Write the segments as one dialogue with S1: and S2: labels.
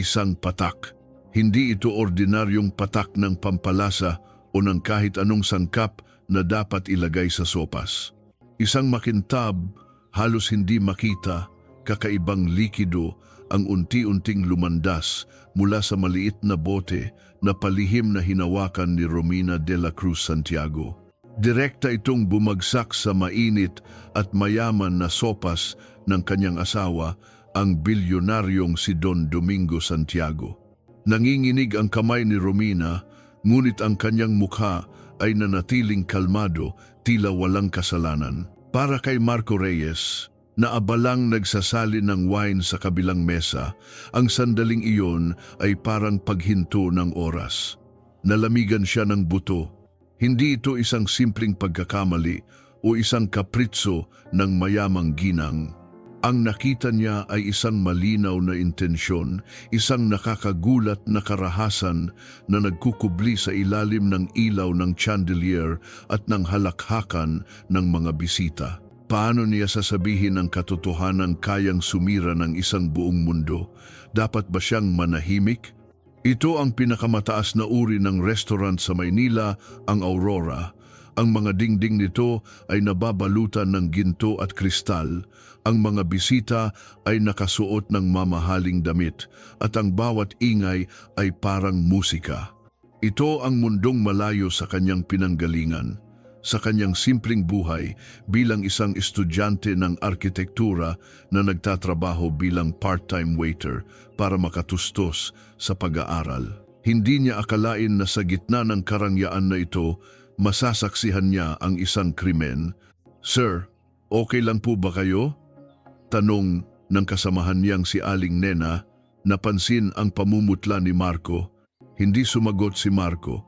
S1: isang patak. Hindi ito ordinaryong patak ng pampalasa o ng kahit anong sangkap na dapat ilagay sa sopas. Isang makintab, halos hindi makita, kakaibang likido ang unti-unting lumandas mula sa maliit na bote na palihim na hinawakan ni Romina de la Cruz Santiago. Direkta itong bumagsak sa mainit at mayaman na sopas ng kanyang asawa, ang bilyonaryong si Don Domingo Santiago. Nanginginig ang kamay ni Romina, ngunit ang kanyang mukha ay nanatiling kalmado, tila walang kasalanan. Para kay Marco Reyes, na abalang nagsasali ng wine sa kabilang mesa, ang sandaling iyon ay parang paghinto ng oras. Nalamigan siya ng buto. Hindi ito isang simpleng pagkakamali o isang kapritso ng mayamang ginang. Ang nakita niya ay isang malinaw na intensyon, isang nakakagulat na karahasan na nagkukubli sa ilalim ng ilaw ng chandelier at ng halakhakan ng mga bisita. Paano niya sasabihin ang katotohanan kayang sumira ng isang buong mundo? Dapat ba siyang manahimik? Ito ang pinakamataas na uri ng restaurant sa Maynila, ang Aurora. Ang mga dingding nito ay nababalutan ng ginto at kristal. Ang mga bisita ay nakasuot ng mamahaling damit at ang bawat ingay ay parang musika. Ito ang mundong malayo sa kanyang pinanggalingan. Sa kanyang simpleng buhay bilang isang estudyante ng arkitektura na nagtatrabaho bilang part-time waiter para makatustos sa pag-aaral. Hindi niya akalain na sa gitna ng karangyaan na ito, masasaksihan niya ang isang krimen. "Sir, okay lang po ba kayo?" Tanong ng kasamahan niyang si Aling Nena. Napansin ang pamumutla ni Marco. Hindi sumagot si Marco.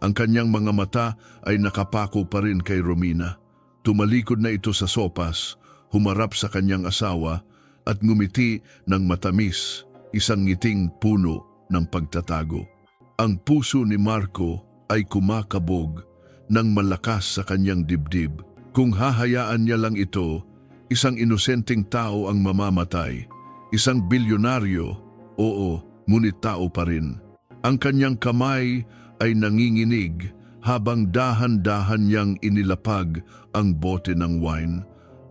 S1: Ang kanyang mga mata ay nakapako pa rin kay Romina. Tumalikod na ito sa sopas, humarap sa kanyang asawa at ngumiti ng matamis, isang ngiting puno ng pagtatago. Ang puso ni Marco ay kumakabog ng malakas sa kanyang dibdib. Kung hahayaan niya lang ito, isang inosenteng tao ang mamamatay. Isang bilyonaryo, oo, ngunit tao pa rin. Ang kanyang kamay ay nanginginig habang dahan-dahan niyang inilapag ang bote ng wine.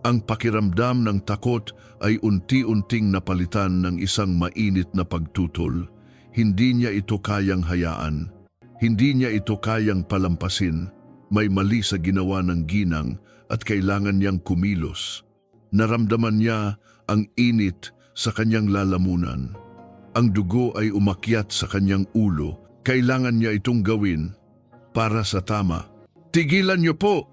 S1: Ang pakiramdam ng takot ay unti-unting napalitan ng isang mainit na pagtutol. Hindi niya ito kayang hayaan. Hindi niya ito kayang palampasin. May mali sa ginawa ng ginang at kailangan niyang kumilos. Naramdaman niya ang init sa kanyang lalamunan. Ang dugo ay umakyat sa kanyang ulo. Kailangan niya itong gawin para sa tama. "Tigilan niyo po!"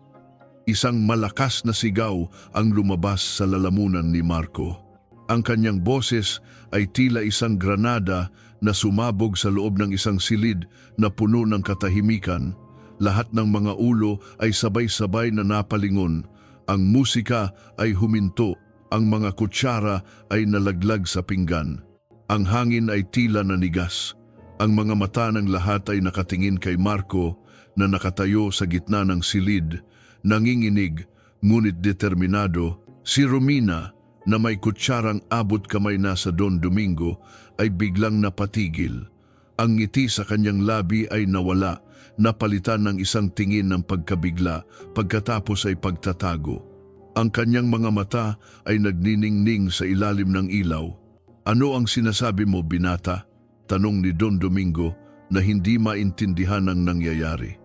S1: Isang malakas na sigaw ang lumabas sa lalamunan ni Marco. Ang kanyang boses ay tila isang granada na sumabog sa loob ng isang silid na puno ng katahimikan. Lahat ng mga ulo ay sabay-sabay na napalingon. Ang musika ay huminto. Ang mga kutsara ay nalaglag sa pinggan. Ang hangin ay tila nanigas. Ang mga mata ng lahat ay nakatingin kay Marco na nakatayo sa gitna ng silid, nanginginig ngunit determinado. Si Romina, na may kutsarang abot kamay na sa Don Domingo, ay biglang napatigil. Ang ngiti sa kanyang labi ay nawala, napalitan ng isang tingin ng pagkabigla, pagkatapos ay pagtatago. Ang kanyang mga mata ay nagniningning sa ilalim ng ilaw. "Ano ang sinasabi mo, binata?" Tanong ni Don Domingo na hindi maintindihan ang nangyayari.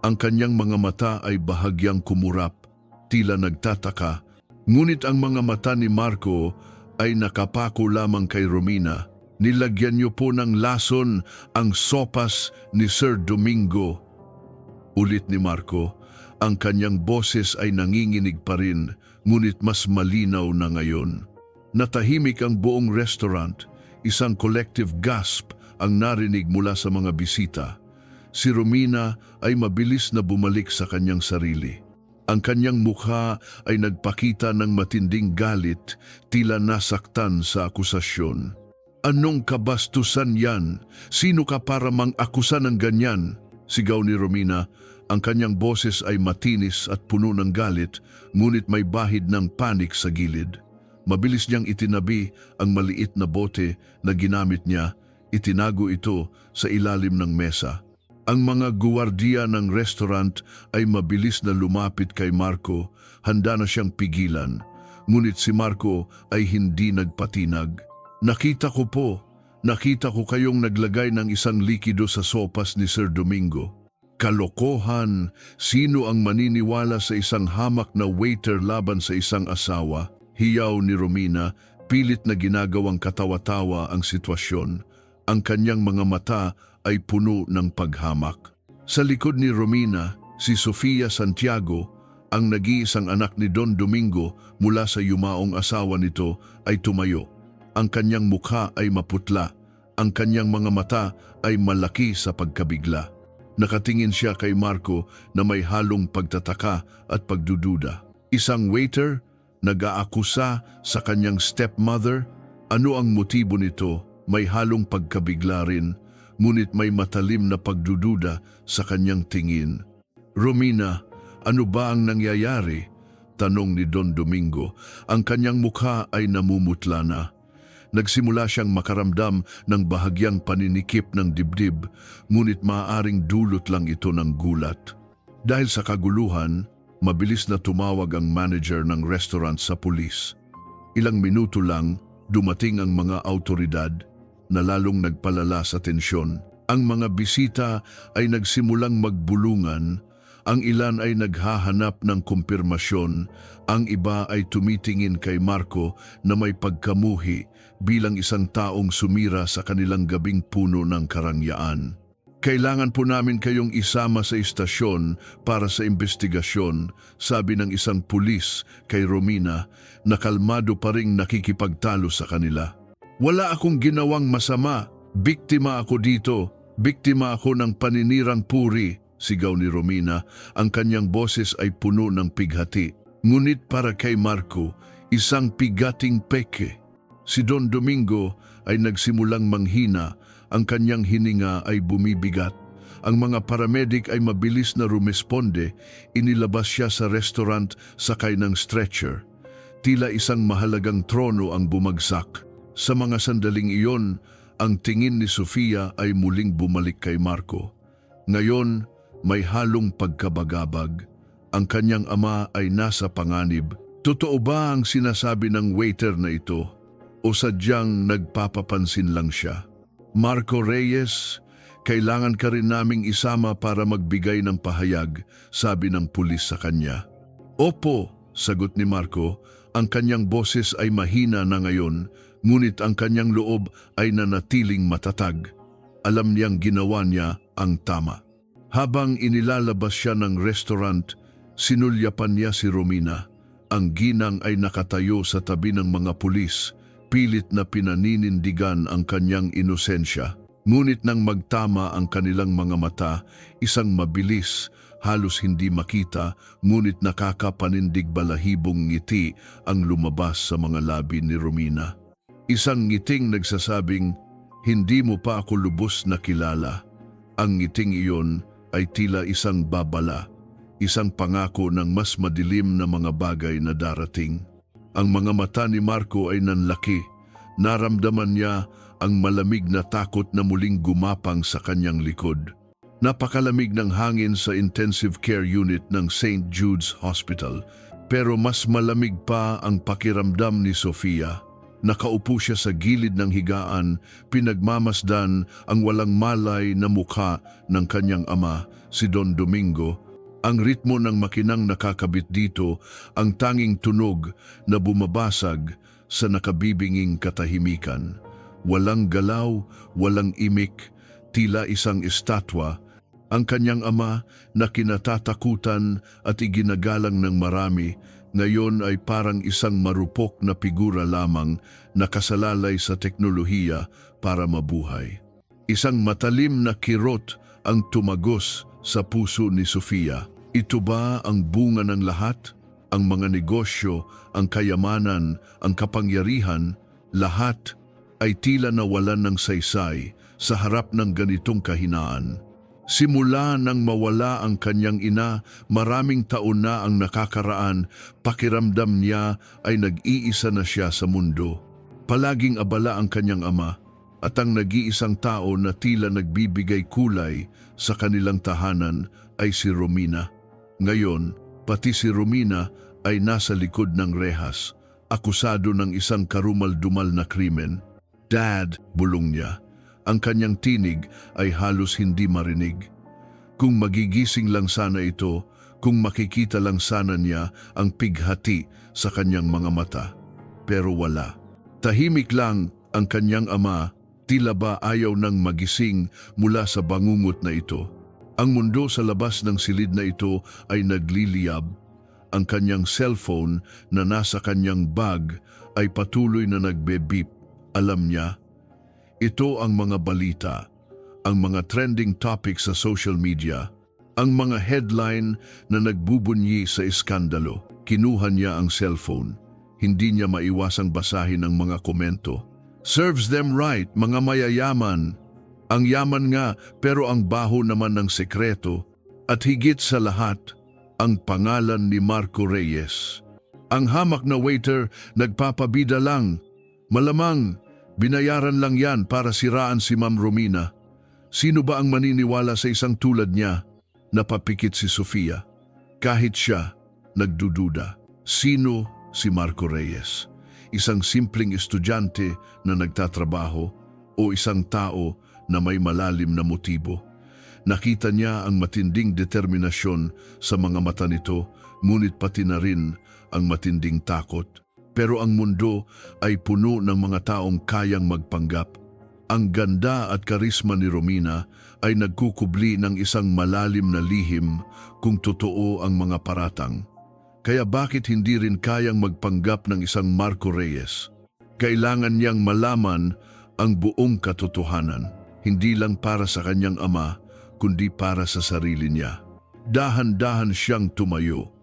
S1: Ang kanyang mga mata ay bahagyang kumurap, tila nagtataka, ngunit ang mga mata ni Marco ay nakapako lamang kay Romina. "Nilagyan niyo po ng lason ang sopas ni Sir Domingo." Ulit ni Marco, ang kanyang boses ay nanginginig pa rin, ngunit mas malinaw na ngayon. Natahimik ang buong restaurant. Isang collective gasp ang narinig mula sa mga bisita. Si Romina ay mabilis na bumalik sa kanyang sarili. Ang kanyang mukha ay nagpakita ng matinding galit, tila nasaktan sa akusasyon. "Anong kabastusan yan? Sino ka para mang-akusa ng ganyan?" Sigaw ni Romina. Ang kanyang boses ay matinis at puno ng galit, ngunit may bahid ng panik sa gilid. Mabilis niyang itinabi ang maliit na bote na ginamit niya, Itinago ito sa ilalim ng mesa. Ang mga guwardiya ng restaurant ay mabilis na lumapit kay Marco, handa na siyang pigilan. Ngunit si Marco ay hindi nagpatinag. Nakita ko kayong naglagay ng isang likido sa sopas ni Sir Domingo. Kalokohan, sino ang maniniwala sa isang hamak na waiter laban sa isang asawa? Hiyaw ni Romina, pilit na ginagawang katawa-tawa ang sitwasyon. Ang kanyang mga mata ay puno ng paghamak. Sa likod ni Romina, si Sofia Santiago, ang nag-iisang anak ni Don Domingo mula sa yumaong asawa nito, ay tumayo. Ang kanyang mukha ay maputla, ang kanyang mga mata ay malaki sa pagkabigla. Nakatingin siya kay Marco na may halong pagtataka at pagdududa. Isang waiter, nag-aakusa sa kanyang stepmother. Ano ang motibo nito? May halong pagkabigla rin, ngunit may matalim na pagdududa sa kanyang tingin. Romina, ano ba ang nangyayari? Tanong ni Don Domingo. Ang kanyang mukha ay namumutla na. Nagsimula siyang makaramdam ng bahagyang paninikip ng dibdib, ngunit maaaring dulot lang ito ng gulat. Dahil sa kaguluhan, mabilis na tumawag ang manager ng restaurant sa pulis. Ilang minuto lang, dumating ang mga autoridad na lalong nagpalala sa tensyon. Ang mga bisita ay nagsimulang magbulungan, ang ilan ay naghahanap ng kumpirmasyon, ang iba ay tumitingin kay Marco na may pagkamuhi bilang isang taong sumira sa kanilang gabing puno ng karangyaan. Kailangan po namin kayong isama sa istasyon para sa investigasyon, sabi ng isang pulis kay Romina na kalmado pa ring nakikipagtalo sa kanila. Wala akong ginawang masama, biktima ako dito, biktima ako ng paninirang puri, sigaw ni Romina, ang kanyang boses ay puno ng pighati. Ngunit para kay Marco, isang pigating peke. Si Don Domingo ay nagsimulang manghina, ang kanyang hininga ay bumibigat. Ang mga paramedic ay mabilis na rumesponde, inilabas siya sa restaurant sakay ng stretcher. Tila isang mahalagang trono ang bumagsak. Sa mga sandaling iyon, ang tingin ni Sofia ay muling bumalik kay Marco. Ngayon, may halong pagkabagabag. Ang kanyang ama ay nasa panganib. Totoo ba ang sinasabi ng waiter na ito? O sadyang nagpapapansin lang siya? Marco Reyes, kailangan ka rin naming isama para magbigay ng pahayag, sabi ng pulis sa kanya. Opo, sagot ni Marco, ang kanyang boses ay mahina na ngayon, ngunit ang kanyang loob ay nanatiling matatag. Alam niyang ginawa niya ang tama. Habang inilalabas siya ng restaurant, sinulyapan niya si Romina. Ang ginang ay nakatayo sa tabi ng mga pulis, pilit na pinaninindigan ang kanyang inosensya. Ngunit nang magtama ang kanilang mga mata, isang mabilis, halos hindi makita, ngunit nakakapanindig balahibong ngiti ang lumabas sa mga labi ni Romina. Isang ngiting nagsasabing, hindi mo pa ako lubos na kilala. Ang ngiting iyon ay tila isang babala, isang pangako ng mas madilim na mga bagay na darating. Ang mga mata ni Marco ay nanlaki. Naramdaman niya ang malamig na takot na muling gumapang sa kanyang likod. Napakalamig ng hangin sa intensive care unit ng St. Jude's Hospital, pero mas malamig pa ang pakiramdam ni Sofia. Nakaupo siya sa gilid ng higaan, pinagmamasdan ang walang malay na mukha ng kanyang ama, si Don Domingo. Ang ritmo ng makinang nakakabit dito, ang tanging tunog na bumabasag sa nakabibinging katahimikan. Walang galaw, walang imik, tila isang estatwa. Ang kanyang ama na kinatatakutan at iginagalang ng marami, ngayon ay parang isang marupok na figura lamang na kasalalay sa teknolohiya para mabuhay. Isang matalim na kirot ang tumagos sa puso ni Sofia. Ito ba ang bunga ng lahat? Ang mga negosyo, ang kayamanan, ang kapangyarihan, lahat ay tila nawalan ng saysay sa harap ng ganitong kahinaan. Simula nang mawala ang kanyang ina, maraming taon na ang nakakaraan, pakiramdam niya ay nag-iisa na siya sa mundo. Palaging abala ang kanyang ama, At ang nag-iisang tao na tila nagbibigay kulay sa kanilang tahanan ay si Romina. Ngayon, pati si Romina ay nasa likod ng rehas, akusado ng isang karumal-dumal na krimen. "Dad," bulong niya. Ang kanyang tinig ay halos hindi marinig. Kung magigising lang sana ito, kung makikita lang sana niya ang pighati sa kanyang mga mata. Pero wala. Tahimik lang ang kanyang ama, tila ba ayaw nang magising mula sa bangungot na ito. Ang mundo sa labas ng silid na ito ay nagliliyab. Ang kanyang cellphone na nasa kanyang bag ay patuloy na nagbe-beep. Alam niya, ito ang mga balita, ang mga trending topics sa social media, ang mga headline na nagbubunyi sa iskandalo. Kinuha niya ang cellphone. Hindi niya maiwasang basahin ang mga komento. "Serves them right, mga mayayaman. Ang yaman nga, pero ang baho naman ng sekreto. At higit sa lahat, ang pangalan ni Marco Reyes. Ang hamak na waiter nagpapabida lang. Malamang, binayaran lang yan para siraan si Ma'am Romina. Sino ba ang maniniwala sa isang tulad niya?" Napapikit si Sofia. Kahit siya, nagdududa. Sino si Marco Reyes? Isang simpleng estudyante na nagtatrabaho o isang tao na may malalim na motibo? Nakita niya ang matinding determinasyon sa mga mata nito, ngunit pati na rin ang matinding takot. Pero ang mundo ay puno ng mga taong kayang magpanggap. Ang ganda at karisma ni Romina ay nagkukubli ng isang malalim na lihim kung totoo ang mga paratang. Kaya bakit hindi rin kayang magpanggap ng isang Marco Reyes? Kailangan niyang malaman ang buong katotohanan, hindi lang para sa kanyang ama, kundi para sa sarili niya. Dahan-dahan siyang tumayo.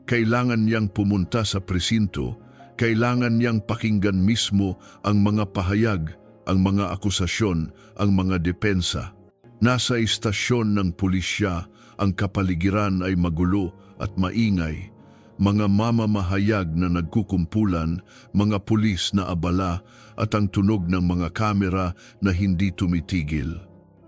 S1: Kailangan niyang pumunta sa presinto. Kailangan niyang pakinggan mismo ang mga pahayag, ang mga akusasyon, ang mga depensa. Nasa istasyon ng pulisya, ang kapaligiran ay magulo at maingay. Mga mamamahayag na nagkukumpulan, mga pulis na abala at ang tunog ng mga kamera na hindi tumitigil.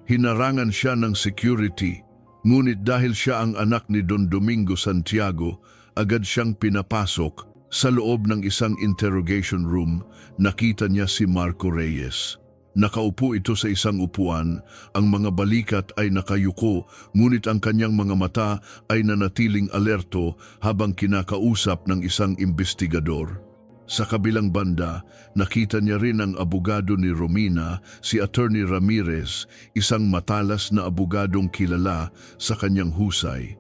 S1: Hinarangan siya ng security, ngunit dahil siya ang anak ni Don Domingo Santiago, agad siyang pinapasok. Sa loob ng isang interrogation room, nakita niya si Marco Reyes. Nakaupo ito sa isang upuan, ang mga balikat ay nakayuko, ngunit ang kanyang mga mata ay nanatiling alerto habang kinakausap ng isang investigador. Sa kabilang banda, nakita niya rin ang abogado ni Romina, si Attorney Ramirez, isang matalas na abogadong kilala sa kanyang husay.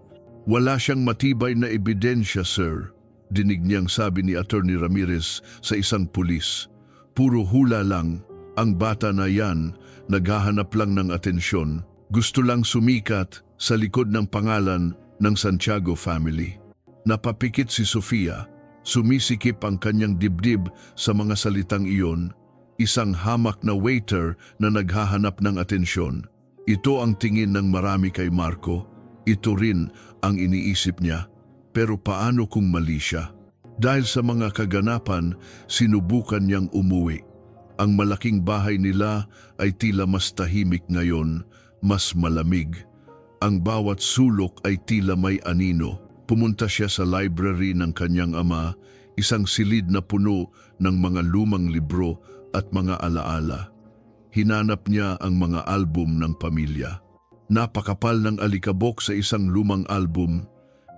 S1: "Wala siyang matibay na ebidensya, sir," dinig niyang sabi ni Attorney Ramirez sa isang pulis. "Puro hula lang. Ang bata na yan, naghahanap lang ng atensyon. Gusto lang sumikat sa likod ng pangalan ng Santiago family." Napapikit si Sofia. Sumisikip ang kanyang dibdib sa mga salitang iyon. Isang hamak na waiter na naghahanap ng atensyon. Ito ang tingin ng marami kay Marco. Ito rin ang iniisip niya. Pero paano kung mali siya? Dahil sa mga kaganapan, sinubukan niyang umuwi. Ang malaking bahay nila ay tila mas tahimik ngayon, mas malamig. Ang bawat sulok ay tila may anino. Pumunta siya sa library ng kanyang ama, isang silid na puno ng mga lumang libro at mga alaala. Hinanap niya ang mga album ng pamilya. Napakapal ng alikabok sa isang lumang album.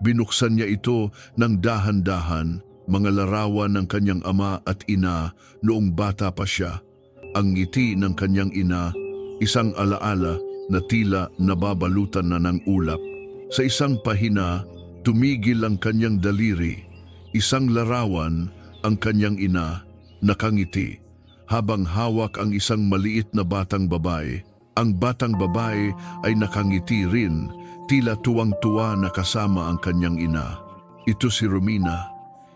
S1: Binuksan niya ito ng dahan-dahan, mga larawan ng kanyang ama at ina noong bata pa siya. Ang ngiti ng kanyang ina, isang alaala na tila nababalutan na ng ulap. Sa isang pahina, tumigil ang kanyang daliri. Isang larawan, ang kanyang ina, nakangiti, habang hawak ang isang maliit na batang babae. Ang batang babae ay nakangiti rin, tila tuwang-tuwa na kasama ang kanyang ina. Ito si Romina.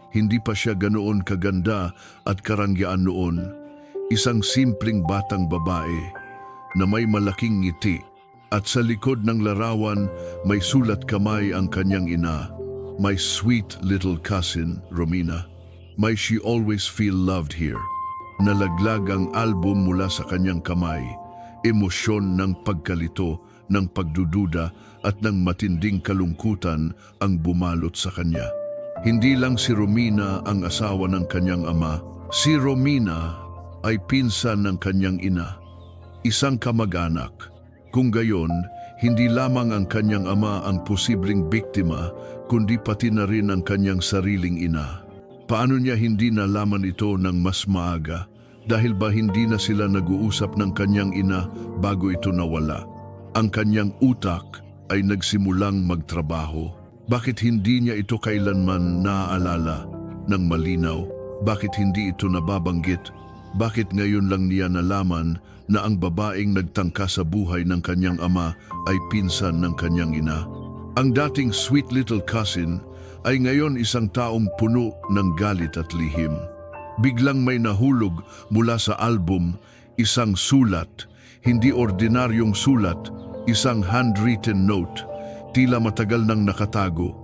S1: Hindi pa siya ganoon kaganda at karangyaan noon. Isang simpleng batang babae na may malaking ngiti, at sa likod ng larawan may sulat kamay ang kanyang ina. "My sweet little cousin, Romina. May she always feel loved here." Nalaglag ang album mula sa kanyang kamay. Emosyon ng pagkalito, ng pagdududa at ng matinding kalungkutan ang bumalot sa kanya. Hindi lang si Romina ang asawa ng kanyang ama. Si Romina ay pinsan ng kanyang ina, isang kamag-anak. Kung gayon, hindi lamang ang kanyang ama ang posibleng biktima, kundi pati na rin ang kanyang sariling ina. Paano niya hindi nalaman ito ng mas maaga? Dahil ba hindi na sila nag-uusap ng kanyang ina bago ito nawala? Ang kanyang utak ay nagsimulang magtrabaho. Bakit hindi niya ito kailanman naaalala ng malinaw? Bakit hindi ito nababanggit? Bakit ngayon lang niya nalaman na ang babaeng nagtangka sa buhay ng kanyang ama ay pinsan ng kanyang ina? Ang dating sweet little cousin ay ngayon isang taong puno ng galit at lihim. Biglang may nahulog mula sa album, isang sulat, hindi ordinaryong sulat, isang handwritten note, tila matagal nang nakatago.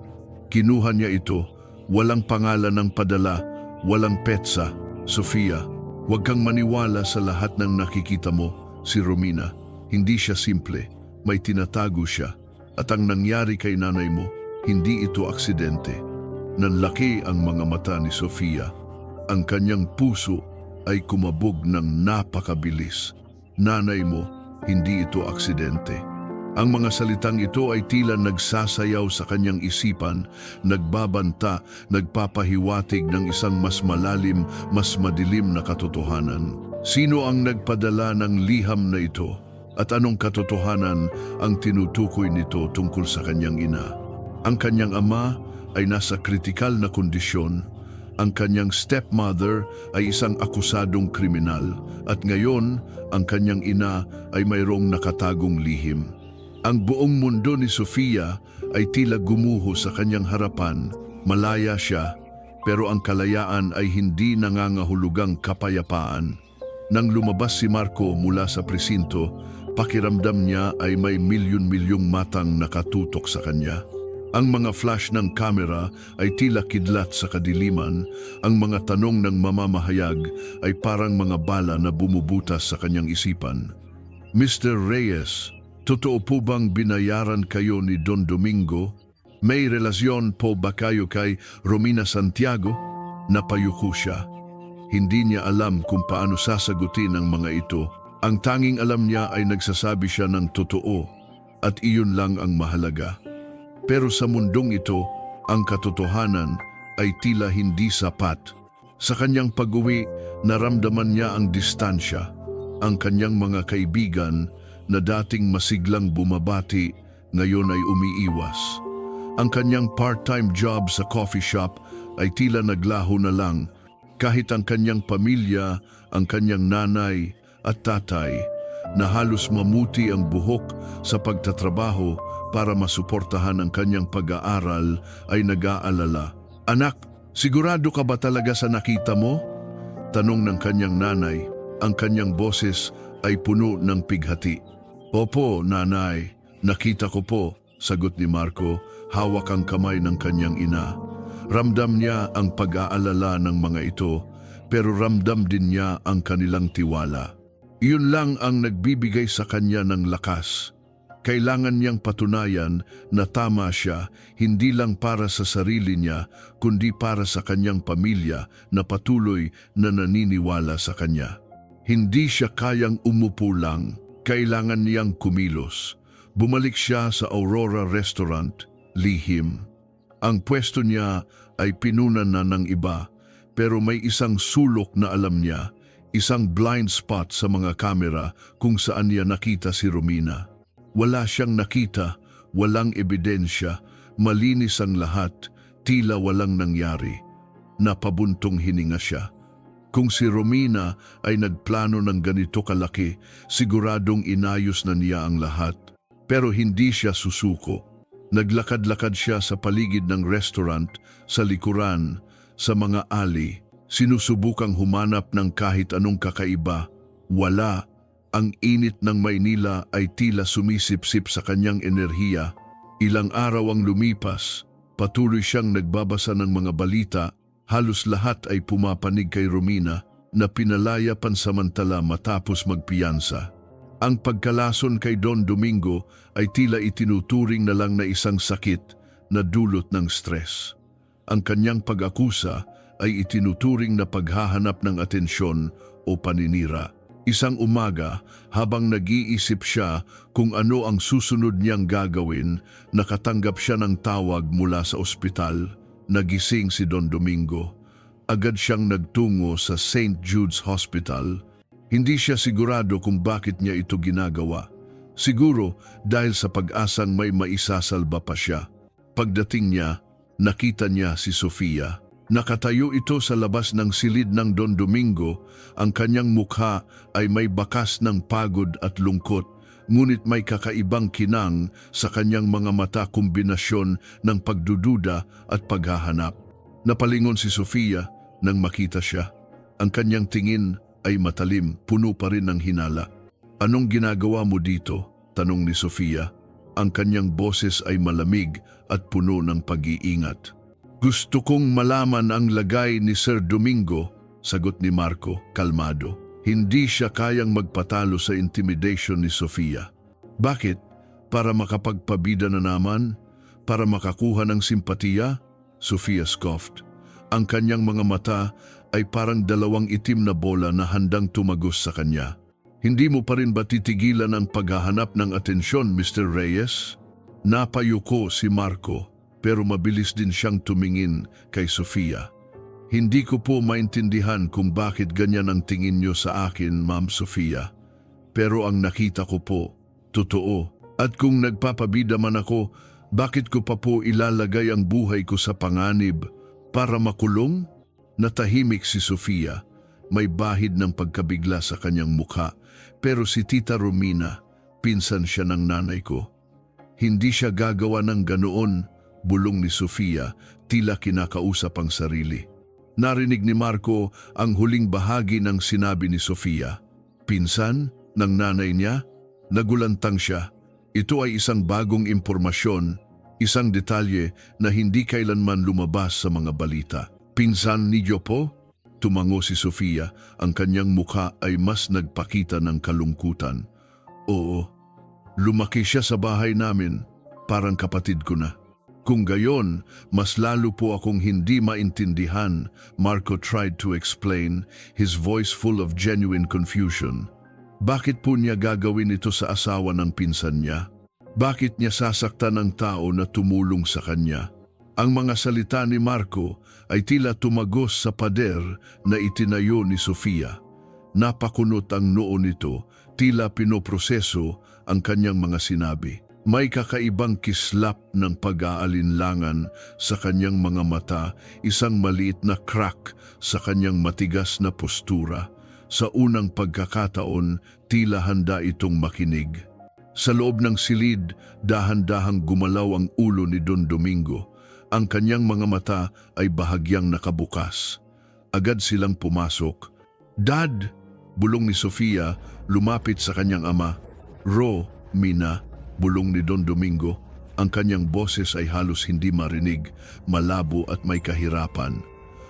S1: Kinuha niya ito, walang pangalan ng padala, walang petsa. Sofia, huwag kang maniwala sa lahat ng nakikita mo, si Romina. Hindi siya simple, may tinatago siya. At ang nangyari kay nanay mo, hindi ito aksidente. Nanlaki ang mga mata ni Sofia. Ang kanyang puso ay kumabog ng napakabilis. Nanay mo, hindi ito aksidente. Ang mga salitang ito ay tila nagsasayaw sa kanyang isipan, nagbabanta, nagpapahiwatig ng isang mas malalim, mas madilim na katotohanan. Sino ang nagpadala ng liham na ito? At anong katotohanan ang tinutukoy nito tungkol sa kanyang ina? Ang kanyang ama ay nasa kritikal na kondisyon. Ang kanyang stepmother ay isang akusadong kriminal. At ngayon, ang kanyang ina ay mayroong nakatagong lihim. Ang buong mundo ni Sofia ay tila gumuho sa kanyang harapan. Malaya siya, pero ang kalayaan ay hindi nangangahulugang kapayapaan. Nang lumabas si Marco mula sa presinto, pakiramdam niya ay may milyon-milyong matang nakatutok sa kanya. Ang mga flash ng kamera ay tila kidlat sa kadiliman. Ang mga tanong ng mamamahayag ay parang mga bala na bumubutas sa kanyang isipan. Mr. Reyes, totoo po bang binayaran kayo ni Don Domingo? May relasyon po ba kayo kay Romina Santiago? Napayuko siya. Hindi niya alam kung paano sasagutin ang mga ito. Ang tanging alam niya ay nagsasabi siya ng totoo at iyon lang ang mahalaga. Pero sa mundong ito, ang katotohanan ay tila hindi sapat. Sa kanyang pag-uwi, naramdaman niya ang distansya. Ang kanyang mga kaibigan na dating masiglang bumabati, ngayon ay umiiwas. Ang kanyang part-time job sa coffee shop ay tila naglaho na lang. Kahit ang kanyang pamilya, ang kanyang nanay at tatay, na halos mamuti ang buhok sa pagtatrabaho para masuportahan ang kanyang pag-aaral, ay nag-aalala. Anak, sigurado ka ba talaga sa nakita mo? Tanong ng kanyang nanay. Ang kanyang boses ay puno ng pighati. Opo, nanay, nakita ko po, sagot ni Marco, hawak ang kamay ng kanyang ina. Ramdam niya ang pag-aalala ng mga ito, pero ramdam din niya ang kanilang tiwala. Iyon lang ang nagbibigay sa kanya ng lakas. Kailangan niyang patunayan na tama siya, hindi lang para sa sarili niya, kundi para sa kanyang pamilya na patuloy na naniniwala sa kanya. Hindi siya kayang umupo lang. Kailangan niyang kumilos. Bumalik siya sa Aurora Restaurant, lihim. Ang pwesto niya ay pinunan na ng iba, pero may isang sulok na alam niya, isang blind spot sa mga kamera kung saan niya nakita si Romina. Wala siyang nakita, walang ebidensya, malinis ang lahat, tila walang nangyari. Napabuntong hininga siya. Kung si Romina ay nagplano ng ganito kalaki, siguradong inayos na niya ang lahat. Pero hindi siya susuko. Naglakad-lakad siya sa paligid ng restaurant, sa likuran, sa mga alley. Sinusubukang humanap ng kahit anong kakaiba. Wala. Ang init ng Maynila ay tila sumisipsip sa kanyang enerhiya. Ilang araw ang lumipas. Patuloy siyang nagbabasa ng mga balita. Halos lahat ay pumapanig kay Romina. na pinalaya pansamantala matapos magpiyansa. Ang pagkalason kay Don Domingo ay tila itinuturing na lang na isang sakit na dulot ng stress. Ang kanyang pag-akusa ay itinuturing na paghahanap ng atensyon o paninira. Isang umaga, habang nag-iisip siya kung ano ang susunod niyang gagawin, nakatanggap siya ng tawag mula sa ospital. Nagising si Don Domingo. Agad siyang nagtungo sa St. Jude's Hospital. Hindi siya sigurado kung bakit niya ito ginagawa. Siguro dahil sa pag-asang may maisasalba pa siya. Pagdating niya, nakita niya si Sofia. Nakatayo ito sa labas ng silid ng Don Domingo. Ang kanyang mukha ay may bakas ng pagod at lungkot, ngunit may kakaibang kinang sa kanyang mga mata, kombinasyon ng pagdududa at paghahanap. Napalingon si Sofia nang makita siya. Ang kanyang tingin ay matalim, puno pa rin ng hinala. "Anong ginagawa mo dito?" tanong ni Sofia. Ang kanyang boses ay malamig at puno ng pag-iingat. "Gusto kong malaman ang lagay ni Sir Domingo," sagot ni Marco, kalmado. Hindi siya kayang magpatalo sa intimidation ni Sofia. "Bakit? Para makapagpabida na naman? Para makakuha ng simpatiya?" Sofia scoffed. Ang kanyang mga mata ay parang dalawang itim na bola na handang tumagos sa kanya. "Hindi mo pa rin ba titigilan ang paghahanap ng atensyon, Mr. Reyes?" Napayuko si Marco, pero mabilis din siyang tumingin kay Sofia. "Hindi ko po maintindihan kung bakit ganyan ang tingin niyo sa akin, Ma'am Sofia. Pero ang nakita ko po, totoo. At kung nagpapabida man ako, bakit ko pa po ilalagay ang buhay ko sa panganib para makulong?" Natahimik si Sofia. May bahid ng pagkabigla sa kanyang mukha. Pero si Tita Romina, pinsan siya ng nanay ko. "Hindi siya gagawa ng ganoon," bulong ni Sofia, tila kinakausap ang sarili. Narinig ni Marco ang huling bahagi ng sinabi ni Sofia. Pinsan ng nanay niya? Nagulantang siya. Ito ay isang bagong impormasyon, isang detalye na hindi kailanman lumabas sa mga balita. "Pinsan niyo po?" Tumango si Sofia, ang kanyang mukha ay mas nagpakita ng kalungkutan. "Oo, lumaki siya sa bahay namin, parang kapatid ko na." "Kung gayon, mas lalo po akong hindi maintindihan," Marco tried to explain, his voice full of genuine confusion. Bakit po niya gagawin ito sa asawa ng pinsan niya? Bakit niya sasaktan ang tao na tumulong sa kanya? Ang mga salita ni Marco ay tila tumagos sa pader na itinayo ni Sofia. Napakunot ang noo nito, tila pinoproseso ang kanyang mga sinabi. May kakaibang kislap ng pag-aalinlangan sa kanyang mga mata, isang maliit na crack sa kanyang matigas na postura. Sa unang pagkakataon, tila handa itong makinig. Sa loob ng silid, dahan-dahang gumalaw ang ulo ni Don Domingo. Ang kanyang mga mata ay bahagyang nakabukas. Agad silang pumasok. "Dad!" bulong ni Sofia, lumapit sa kanyang ama. "Ro, Mina," bulong ni Don Domingo. Ang kanyang boses ay halos hindi marinig, malabo at may kahirapan.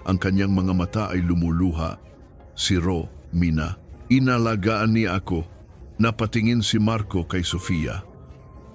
S1: Ang kanyang mga mata ay lumuluha. "Si Ro, Mina, inalagaan niya ako." Napatingin si Marco kay Sofia.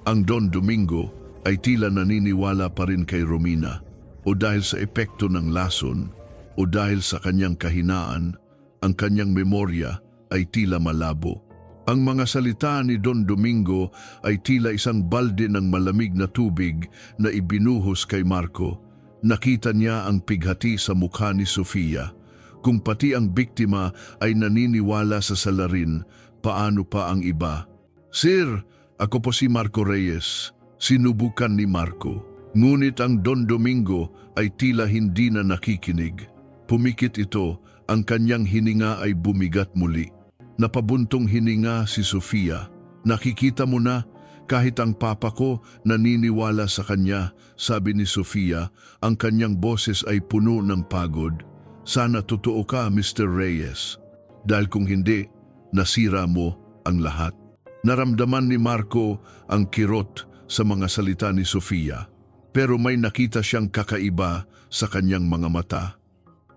S1: Ang Don Domingo ay tila naniniwala pa rin kay Romina, o dahil sa epekto ng lason, o dahil sa kanyang kahinaan, ang kanyang memorya ay tila malabo. Ang mga salita ni Don Domingo ay tila isang balde ng malamig na tubig na ibinuhos kay Marco. Nakita niya ang pighati sa mukha ni Sofia. Kung pati ang biktima ay naniniwala sa salarin, paano pa ang iba? "Sir, ako po si Marco Reyes." Sinubukan ni Marco. Ngunit ang Don Domingo ay tila hindi na nakikinig. Pumikit ito, ang kanyang hininga ay bumigat muli. Napabuntong hininga si Sofia. "Nakikita mo na, kahit ang papa ko naniniwala sa kanya," sabi ni Sofia, ang kanyang boses ay puno ng pagod. "Sana totoo ka, Mr. Reyes. Dahil kung hindi, nasira mo ang lahat." Naramdaman ni Marco ang kirot sa mga salita ni Sofia, pero may nakita siyang kakaiba sa kanyang mga mata.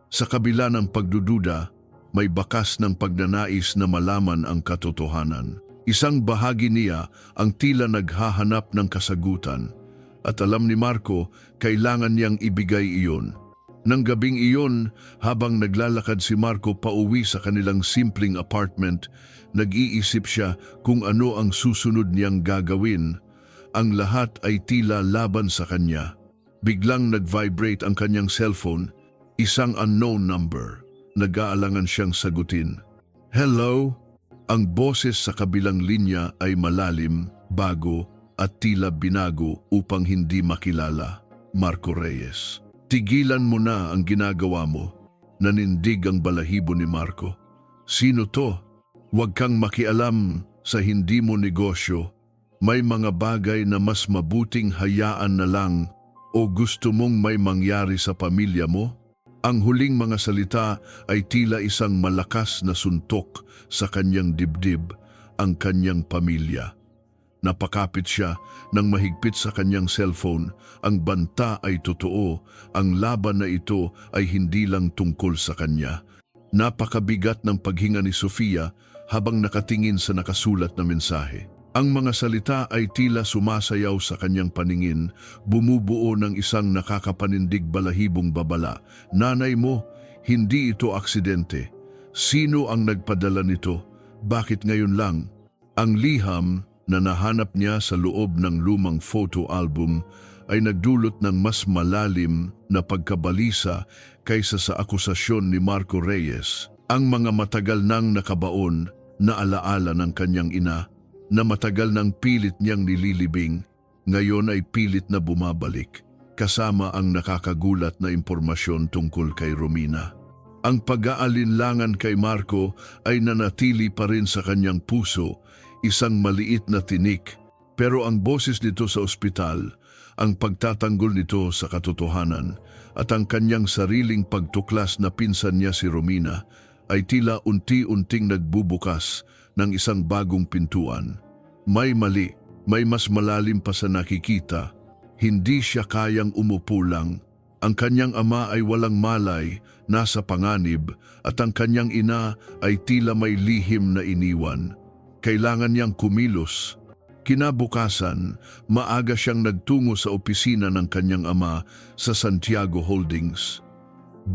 S1: Sa kabila ng pagdududa, may bakas ng pagnanais na malaman ang katotohanan. Isang bahagi niya ang tila naghahanap ng kasagutan. At alam ni Marco, kailangan niyang ibigay iyon. Nang gabing iyon, habang naglalakad si Marco pauwi sa kanilang simpleng apartment, nag-iisip siya kung ano ang susunod niyang gagawin. Ang lahat ay tila laban sa kanya. Biglang nag-vibrate ang kanyang cellphone, isang unknown number. Nag-aalangan siyang sagutin. Hello? Ang boses sa kabilang linya ay malalim, bago, at tila binago upang hindi makilala. Marco Reyes. Tigilan mo na ang ginagawa mo. Nanindig ang balahibo ni Marco. Sino to? Huwag kang makialam sa hindi mo negosyo. May mga bagay na mas mabuting hayaan na lang o gusto mong may mangyari sa pamilya mo? Ang huling mga salita ay tila isang malakas na suntok sa kanyang dibdib, ang kanyang pamilya. Napakapit siya nang mahigpit sa kanyang cellphone. Ang banta ay totoo, ang laban na ito ay hindi lang tungkol sa kanya. Napakabigat ng paghinga ni Sofia habang nakatingin sa nakasulat na mensahe. Ang mga salita ay tila sumasayaw sa kanyang paningin, bumubuo ng isang nakakapanindig balahibong babala. Nanay mo, hindi ito aksidente. Sino ang nagpadala nito? Bakit ngayon lang? Ang liham na nahanap niya sa loob ng lumang photo album ay nagdulot ng mas malalim na pagkabalisa kaysa sa akusasyon ni Marco Reyes. Ang mga matagal nang nakabaon na alaala ng kanyang ina na matagal nang pilit niyang nililibing, ngayon ay pilit na bumabalik, kasama ang nakakagulat na impormasyon tungkol kay Romina. Ang pag-aalinlangan kay Marco ay nanatili pa rin sa kanyang puso, isang maliit na tinik, pero ang boses nito sa ospital, ang pagtatanggol nito sa katotohanan, at ang kanyang sariling pagtuklas na pinsan niya si Romina, ay tila unti-unting nagbubukas ng isang bagong pintuan. May mali, may mas malalim pa sa nakikita. Hindi siya kayang umupo lang. Ang kanyang ama ay walang malay, nasa panganib, at ang kanyang ina ay tila may lihim na iniwan. Kailangan niyang kumilos. Kinabukasan, maaga siyang nagtungo sa opisina ng kanyang ama sa Santiago Holdings.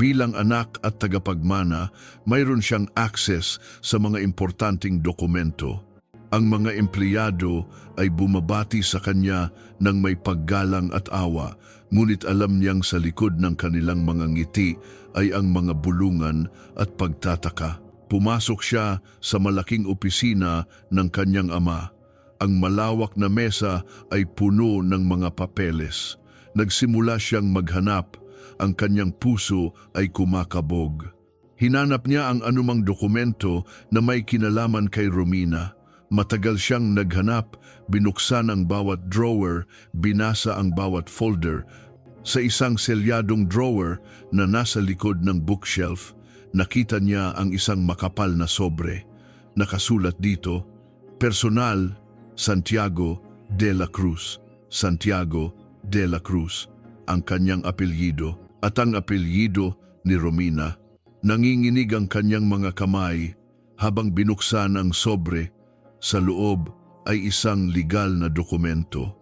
S1: Bilang anak at tagapagmana, mayroon siyang access sa mga importanteng dokumento. Ang mga empleyado ay bumabati sa kanya ng may paggalang at awa, ngunit alam niyang sa likod ng kanilang mga ngiti ay ang mga bulungan at pagtataka. Pumasok siya sa malaking opisina ng kanyang ama. Ang malawak na mesa ay puno ng mga papeles. Nagsimula siyang maghanap. Ang kanyang puso ay kumakabog. Hinanap niya ang anumang dokumento na may kinalaman kay Romina. Matagal siyang naghanap, binuksan ang bawat drawer, binasa ang bawat folder. Sa isang selyadong drawer na nasa likod ng bookshelf, nakita niya ang isang makapal na sobre. Nakasulat dito, Personal, Santiago de la Cruz. Santiago de la Cruz, ang kanyang apelyido at ang apelyido ni Romina. Nanginginig ang kanyang mga kamay habang binuksan ang sobre. Sa loob ay isang legal na dokumento.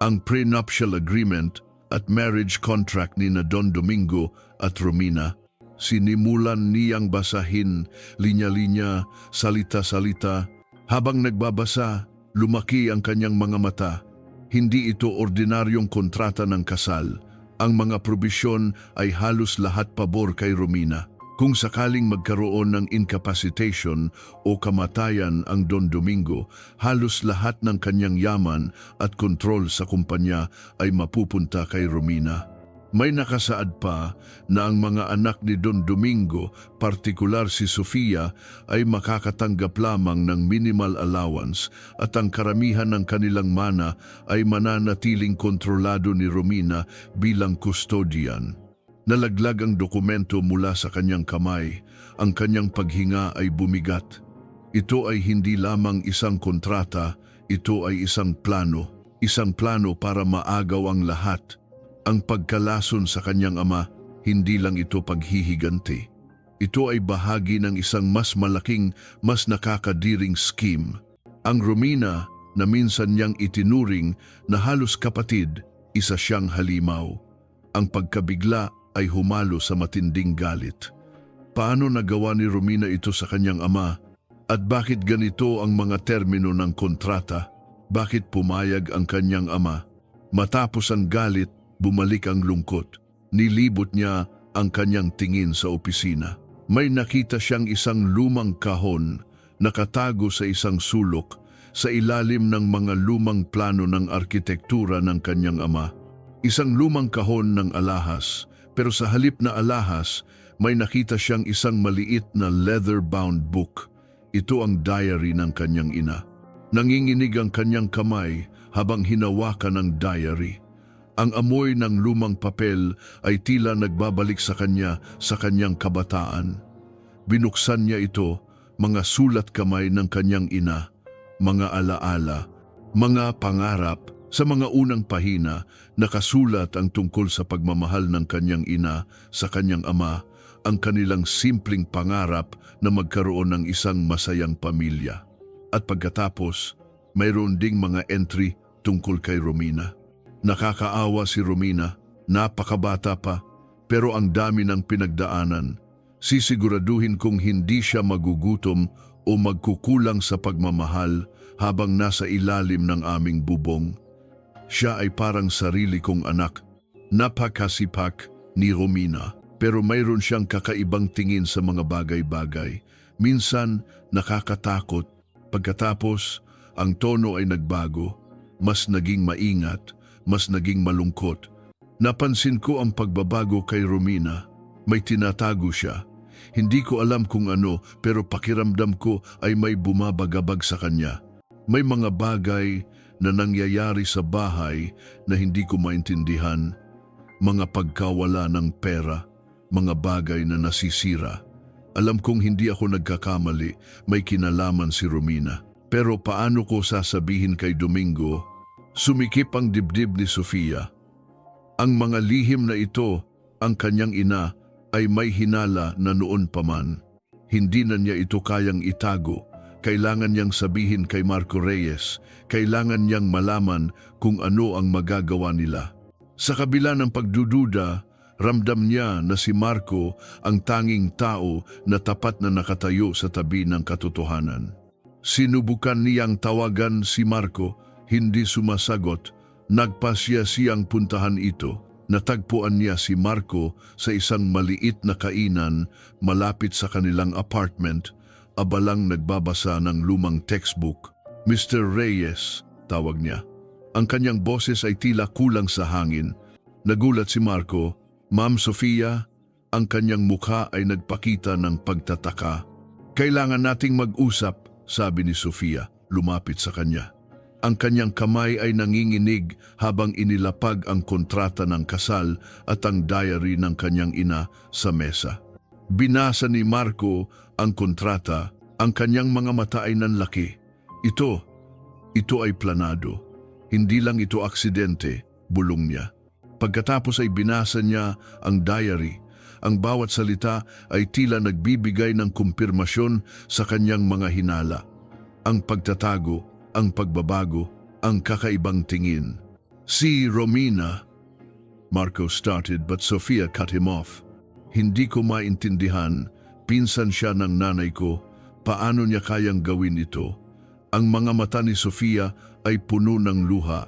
S1: Ang prenuptial agreement at marriage contract ni na Don Domingo at Romina. Sinimulan niyang basahin, linya-linya, salita-salita. Habang nagbabasa, lumaki ang kanyang mga mata. Hindi ito ordinaryong kontrata ng kasal. Ang mga probisyon ay halos lahat pabor kay Romina. Kung sakaling magkaroon ng incapacitation o kamatayan ang Don Domingo, halos lahat ng kanyang yaman at kontrol sa kumpanya ay mapupunta kay Romina. May nakasaad pa na ang mga anak ni Don Domingo, partikular si Sofia, ay makakatanggap lamang ng minimal allowance at ang karamihan ng kanilang mana ay mananatiling kontrolado ni Romina bilang custodian. Nalaglag ang dokumento mula sa kanyang kamay. Ang kanyang paghinga ay bumigat. Ito ay hindi lamang isang kontrata, ito ay isang plano. Isang plano para maagaw ang lahat. Ang pagkalason sa kanyang ama, hindi lang ito paghihiganti. Ito ay bahagi ng isang mas malaking, mas nakakadiring scheme. Ang Romina na minsan niyang itinuring na halos kapatid, isa siyang halimaw. Ang pagkabigla ay humalo sa matinding galit. Paano nagawa ni Romina ito sa kanyang ama? At bakit ganito ang mga termino ng kontrata? Bakit pumayag ang kanyang ama? Matapos ang galit, bumalik ang lungkot. Nilibot niya ang kanyang tingin sa opisina. May nakita siyang isang lumang kahon nakatago sa isang sulok sa ilalim ng mga lumang plano ng arkitektura ng kanyang ama. Isang lumang kahon ng alahas, pero sa halip na alahas, may nakita siyang isang maliit na leather-bound book. Ito ang diary ng kanyang ina. Nanginginig ang kanyang kamay habang hinawakan ang diary. Ang amoy ng lumang papel ay tila nagbabalik sa kanya sa kanyang kabataan. Binuksan niya ito, mga sulat kamay ng kanyang ina, mga alaala, mga pangarap. Sa mga unang pahina, nakasulat ang tungkol sa pagmamahal ng kanyang ina sa kanyang ama, ang kanilang simpleng pangarap na magkaroon ng isang masayang pamilya. At pagkatapos, mayroon ding mga entry tungkol kay Romina. Nakakaawa si Romina, napakabata pa, pero ang dami ng pinagdaanan. Sisiguraduhin kong hindi siya magugutom o magkukulang sa pagmamahal habang nasa ilalim ng aming bubong. Siya ay parang sarili kong anak. Napakasipak ni Romina, pero mayroon siyang kakaibang tingin sa mga bagay-bagay. Minsan nakakatakot. Pagkatapos, ang tono ay nagbago. Mas naging maingat, mas naging malungkot. Napansin ko ang pagbabago kay Romina. May tinatago siya. Hindi ko alam kung ano, pero pakiramdam ko ay may bumabagabag sa kanya. May mga bagay na nangyayari sa bahay na hindi ko maintindihan. Mga pagkawala ng pera, mga bagay na nasisira. Alam kong hindi ako nagkakamali, may kinalaman si Romina. Pero paano ko sasabihin kay Domingo? Sumikip ang dibdib ni Sofia. Ang mga lihim na ito, ang kanyang ina, ay may hinala na noon pa man. Hindi na niya ito kayang itago. Kailangan niyang sabihin kay Marco Reyes. Kailangan niyang malaman kung ano ang magagawa nila. Sa kabila ng pagdududa, ramdam niya na si Marco ang tanging tao na tapat na nakatayo sa tabi ng katotohanan. Sinubukan niyang tawagan si Marco, hindi sumasagot. Nagpasya siyang puntahan ito. Natagpuan niya si Marco sa isang maliit na kainan malapit sa kanilang apartment, abalang nagbabasa ng lumang textbook. Mr. Reyes, tawag niya. Ang kanyang boses ay tila kulang sa hangin. Nagulat si Marco. Ma'am Sofia, ang kanyang mukha ay nagpakita ng pagtataka. Kailangan nating mag-usap, sabi ni Sofia, lumapit sa kanya. Ang kanyang kamay ay nanginginig habang inilapag ang kontrata ng kasal at ang diary ng kanyang ina sa mesa. Binasa ni Marco ang kontrata, ang kanyang mga mata ay nanlaki. Ito ay planado. Hindi lang ito aksidente, bulong niya. Pagkatapos ay binasa niya ang diary. Ang bawat salita ay tila nagbibigay ng kumpirmasyon sa kanyang mga hinala. Ang pagtatago, ang pagbabago, ang kakaibang tingin. Si Romina, Marco started but Sofia cut him off. Hindi ko maintindihan, pinsan siya ng nanay ko, paano niya kayang gawin ito? Ang mga mata ni Sofia ay puno ng luha.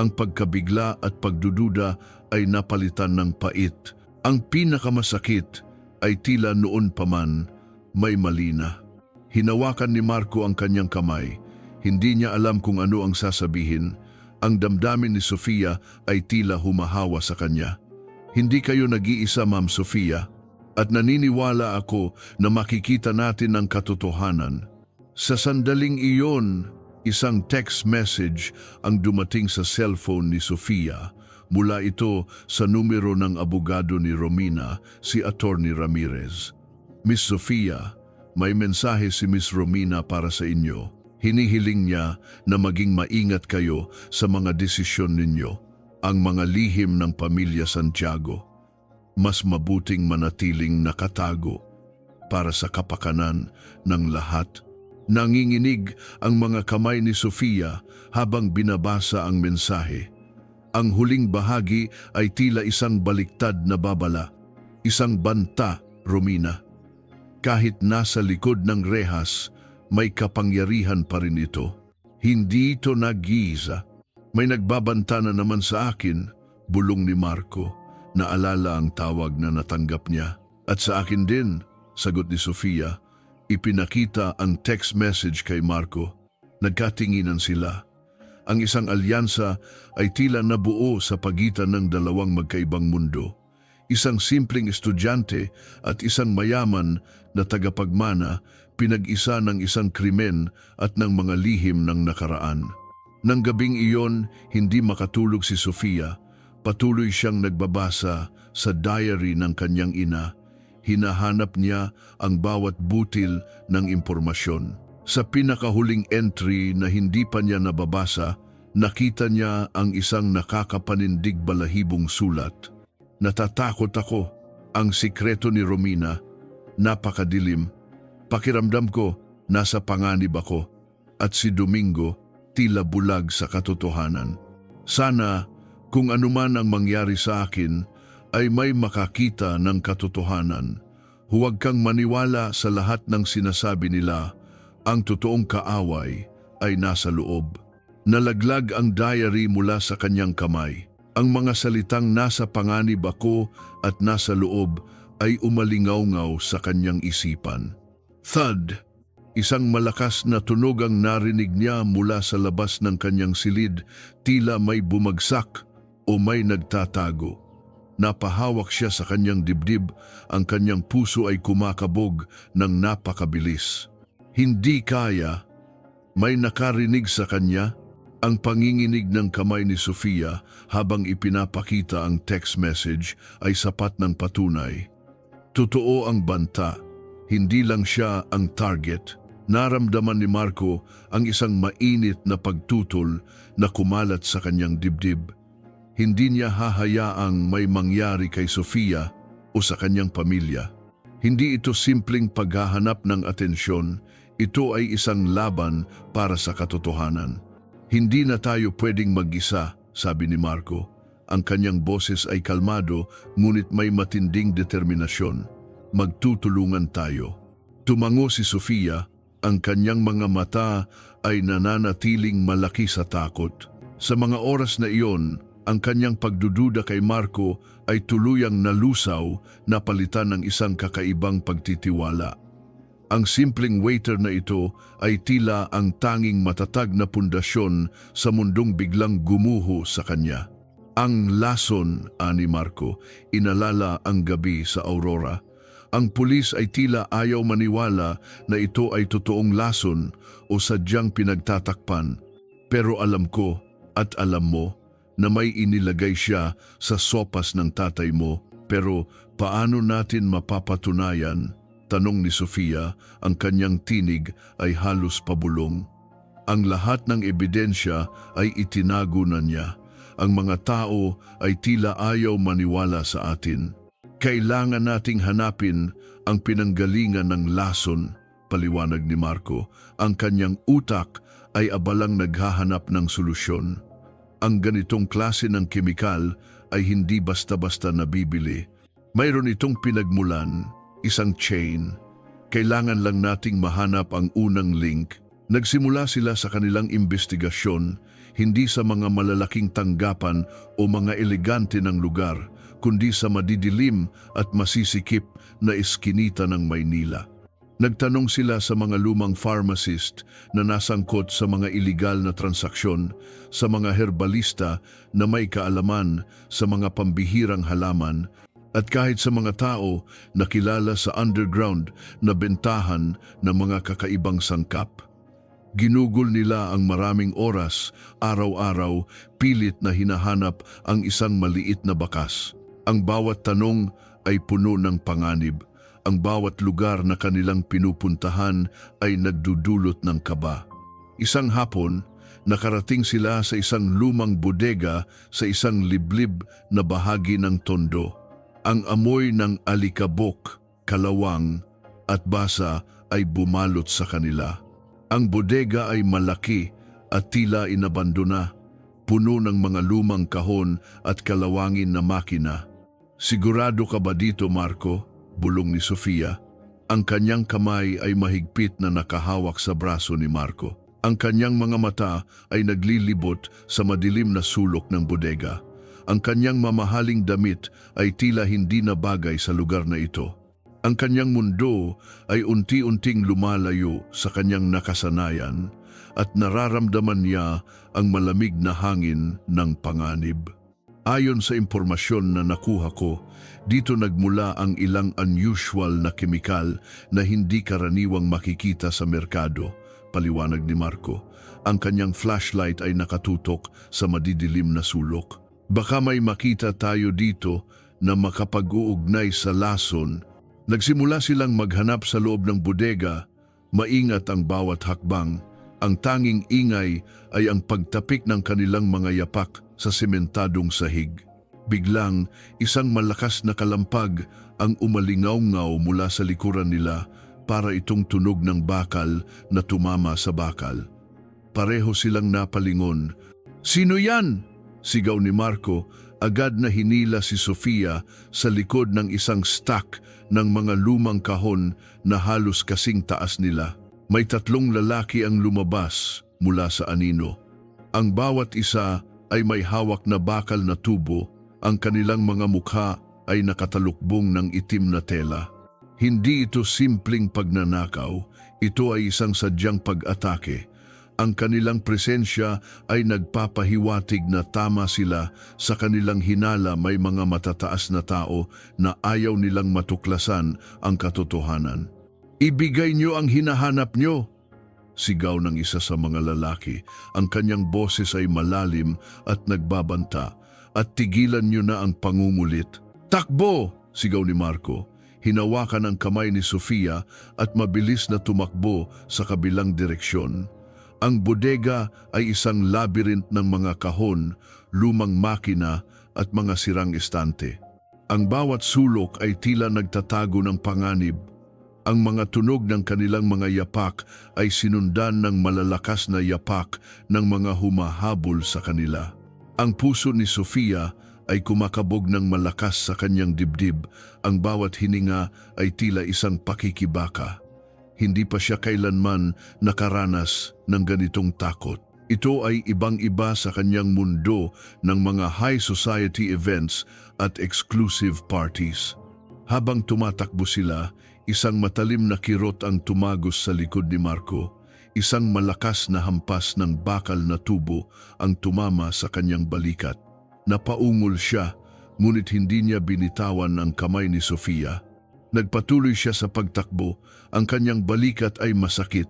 S1: Ang pagkabigla at pagdududa ay napalitan ng pait. Ang pinakamasakit ay tila noon pa man may malina. Hinawakan ni Marco ang kanyang kamay. Hindi niya alam kung ano ang sasabihin. Ang damdamin ni Sofia ay tila humahawa sa kanya. Hindi kayo nag-iisa, Ma'am Sofia, at naniniwala ako na makikita natin ang katotohanan. Sa sandaling iyon, isang text message ang dumating sa cellphone ni Sofia. Mula ito sa numero ng abogado ni Romina, si Attorney Ramirez. Miss Sofia, may mensahe si Miss Romina para sa inyo. Hinihiling niya na maging maingat kayo sa mga desisyon ninyo, ang mga lihim ng pamilya Santiago. Mas mabuting manatiling nakatago. para sa kapakanan ng lahat. Nanginginig ang mga kamay ni Sofia habang binabasa ang mensahe. Ang huling bahagi ay tila isang baliktad na babala, isang banta, Romina. Kahit nasa likod ng rehas, may kapangyarihan pa rin ito. Hindi ito nag-iisa. May nagbabanta na naman sa akin, bulong ni Marco. Naalala ang tawag na natanggap niya. At sa akin din, sagot ni Sofia. Ipinakita ang text message kay Marco. Nagkatinginan sila. Ang isang alyansa ay tila nabuo sa pagitan ng dalawang magkaibang mundo. Isang simpleng estudyante at isang mayaman na tagapagmana, pinag-isa ng isang krimen at ng mga lihim ng nakaraan. Nang gabing iyon, hindi makatulog si Sofia. Patuloy siyang nagbabasa sa diary ng kanyang ina. Hinahanap niya ang bawat butil ng impormasyon. Sa pinakahuling entry na hindi pa niya nababasa, nakita niya ang isang nakakapanindig balahibong sulat. Natatakot ako, ang sikreto ni Romina, napakadilim. Pakiramdam ko, nasa panganib ako, at si Domingo, tila bulag sa katotohanan. Sana, kung anuman ang mangyari sa akin, ay may makakita ng katotohanan. Huwag kang maniwala sa lahat ng sinasabi nila. Ang totoong kaaway ay nasa loob. Nalaglag ang diary mula sa kanyang kamay. Ang mga salitang nasa panganib ako at nasa loob ay umalingaw-ngaw sa kanyang isipan. Thud! Isang malakas na tunog ang narinig niya mula sa labas ng kanyang silid, tila may bumagsak o may nagtatago. Napahawak siya sa kanyang dibdib, ang kanyang puso ay kumakabog ng napakabilis. Hindi kaya, may nakarinig sa kanya, ang panginginig ng kamay ni Sofia habang ipinapakita ang text message ay sapat ng patunay. Totoo ang banta, hindi lang siya ang target. Naramdaman ni Marco ang isang mainit na pagtutol na kumalat sa kanyang dibdib. Hindi niya hahayaang may mangyari kay Sofia o sa kanyang pamilya. Hindi ito simpleng paghahanap ng atensyon, ito ay isang laban para sa katotohanan. Hindi na tayo pwedeng mag-isa, sabi ni Marco. Ang kanyang boses ay kalmado, ngunit may matinding determinasyon. Magtutulungan tayo. Tumango si Sofia, ang kanyang mga mata ay nananatiling malaki sa takot. Sa mga oras na iyon, ang kanyang pagdududa kay Marco ay tuluyang nalusaw na palitan ng isang kakaibang pagtitiwala. Ang simpleng waiter na ito ay tila ang tanging matatag na pundasyon sa mundong biglang gumuho sa kanya. Ang lason, ani Marco, inalala ang gabi sa Aurora. Ang pulis ay tila ayaw maniwala na ito ay totoong lason o sadyang pinagtatakpan. Pero alam ko at alam mo na may inilagay siya sa sopas ng tatay mo. Pero paano natin mapapatunayan? Tanong ni Sofia, ang kanyang tinig ay halos pabulong. Ang lahat ng ebidensya ay itinago na niya. Ang mga tao ay tila ayaw maniwala sa atin. Kailangan nating hanapin ang pinanggalingan ng lason, paliwanag ni Marco. Ang kanyang utak ay abalang naghahanap ng solusyon. Ang ganitong klase ng kemikal ay hindi basta-basta nabibili. Mayroon itong pinagmulan, isang chain. Kailangan lang nating mahanap ang unang link. Nagsimula sila sa kanilang investigasyon, hindi sa mga malalaking tanggapan o mga elegante ng lugar, kundi sa madidilim at masisikip na eskinita ng Maynila. Nagtanong sila sa mga lumang pharmacist na nasangkot sa mga iligal na transaksyon, sa mga herbalista na may kaalaman sa mga pambihirang halaman, at kahit sa mga tao na kilala sa underground na bentahan ng mga kakaibang sangkap. Ginugol nila ang maraming oras, araw-araw, pilit na hinahanap ang isang maliit na bakas. Ang bawat tanong ay puno ng panganib. Ang bawat lugar na kanilang pinupuntahan ay nagdudulot ng kaba. Isang hapon, nakarating sila sa isang lumang bodega sa isang liblib na bahagi ng Tondo. Ang amoy ng alikabok, kalawang, at basa ay bumalot sa kanila. Ang bodega ay malaki at tila inabandona, puno ng mga lumang kahon at kalawangin na makina. "Sigurado ka ba dito, Marco?" bulong ni Sofia. Ang kanyang kamay ay mahigpit na nakahawak sa braso ni Marco. Ang kanyang mga mata ay naglilibot sa madilim na sulok ng bodega. Ang kanyang mamahaling damit ay tila hindi na bagay sa lugar na ito. Ang kanyang mundo ay unti-unting lumalayo sa kanyang nakasanayan at nararamdaman niya ang malamig na hangin ng panganib. Ayon sa impormasyon na nakuha ko, dito nagmula ang ilang unusual na kemikal na hindi karaniwang makikita sa merkado, paliwanag ni Marco. Ang kanyang flashlight ay nakatutok sa madidilim na sulok. "Baka may makita tayo dito na makapag-uugnay sa lason." Nagsimula silang maghanap sa loob ng bodega, maingat ang bawat hakbang. Ang tanging ingay ay ang pagtapik ng kanilang mga yapak sa sementadong sahig. Biglang, isang malakas na kalampag ang umalingaw-ngaw mula sa likuran nila, para itong tunog ng bakal na tumama sa bakal. Pareho silang napalingon. "Sino yan?" sigaw ni Marco. Agad na hinila si Sofia sa likod ng isang stack ng mga lumang kahon na halos kasing taas nila. May 3 lalaki ang lumabas mula sa anino. Ang bawat isa ay may hawak na bakal na tubo. Ang kanilang mga mukha ay nakatalukbong ng itim na tela. Hindi ito simpleng pagnanakaw, ito ay isang sadyang pag-atake. Ang kanilang presensya ay nagpapahiwatig na tama sila sa kanilang hinala. May mga matataas na tao na ayaw nilang matuklasan ang katotohanan. "Ibigay niyo ang hinahanap niyo!" sigaw ng isa sa mga lalaki. Ang kanyang boses ay malalim at nagbabanta. "At tigilan niyo na ang pangungulit." "Takbo!" sigaw ni Marco. Hinawakan ang kamay ni Sofia at mabilis na tumakbo sa kabilang direksyon. Ang bodega ay isang labyrinth ng mga kahon, lumang makina at mga sirang estante. Ang bawat sulok ay tila nagtatago ng panganib. Ang mga tunog ng kanilang mga yapak ay sinundan ng malalakas na yapak ng mga humahabol sa kanila. Ang puso ni Sofia ay kumakabog ng malakas sa kanyang dibdib. Ang bawat hininga ay tila isang pakikibaka. Hindi pa siya kailanman nakaranas ng ganitong takot. Ito ay ibang-iba sa kanyang mundo ng mga high society events at exclusive parties. Habang tumatakbo sila, isang matalim na kirot ang tumagos sa likod ni Marco. Isang malakas na hampas ng bakal na tubo ang tumama sa kanyang balikat. Napaungol siya, ngunit hindi niya binitawan ang kamay ni Sofia. Nagpatuloy siya sa pagtakbo. Ang kanyang balikat ay masakit,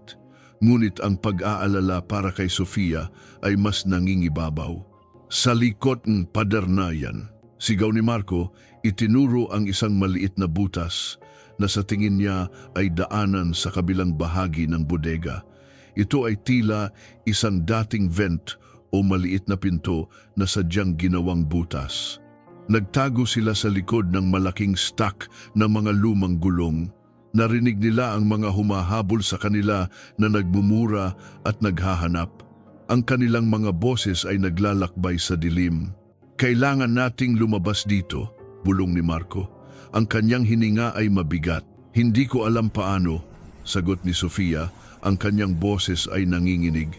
S1: ngunit ang pag-aalala para kay Sofia ay mas nangingibabaw. "Sa likod ng pader na yan," sigaw ni Marco. Itinuro ang isang maliit na butas na sa tingin niya ay daanan sa kabilang bahagi ng bodega. Ito ay tila isang dating vent o maliit na pinto na sadyang ginawang butas. Nagtago sila sa likod ng malaking stack ng mga lumang gulong. Narinig nila ang mga humahabol sa kanila na nagmumura at naghahanap. Ang kanilang mga boses ay naglalakbay sa dilim. "Kailangan nating lumabas dito," bulong ni Marco. Ang kanyang hininga ay mabigat. "Hindi ko alam paano," sagot ni Sofia. Ang kanyang boses ay nanginginig.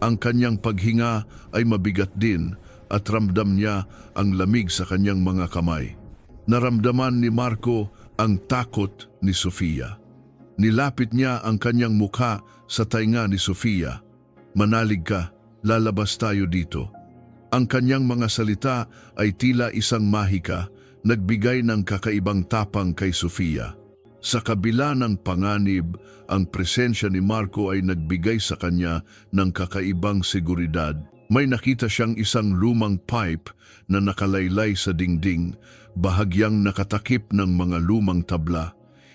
S1: Ang kanyang paghinga ay mabigat din at ramdam niya ang lamig sa kanyang mga kamay. Naramdaman ni Marco ang takot ni Sofia. Nilapit niya ang kanyang mukha sa tainga ni Sofia. "Manalig ka, lalabas tayo dito." Ang kanyang mga salita ay tila isang mahika, nagbigay ng kakaibang tapang kay Sofia. Sa kabila ng panganib, ang presensya ni Marco ay nagbigay sa kanya ng kakaibang seguridad. May nakita siyang isang lumang pipe na nakalaylay sa dingding, bahagyang nakatakip ng mga lumang tabla.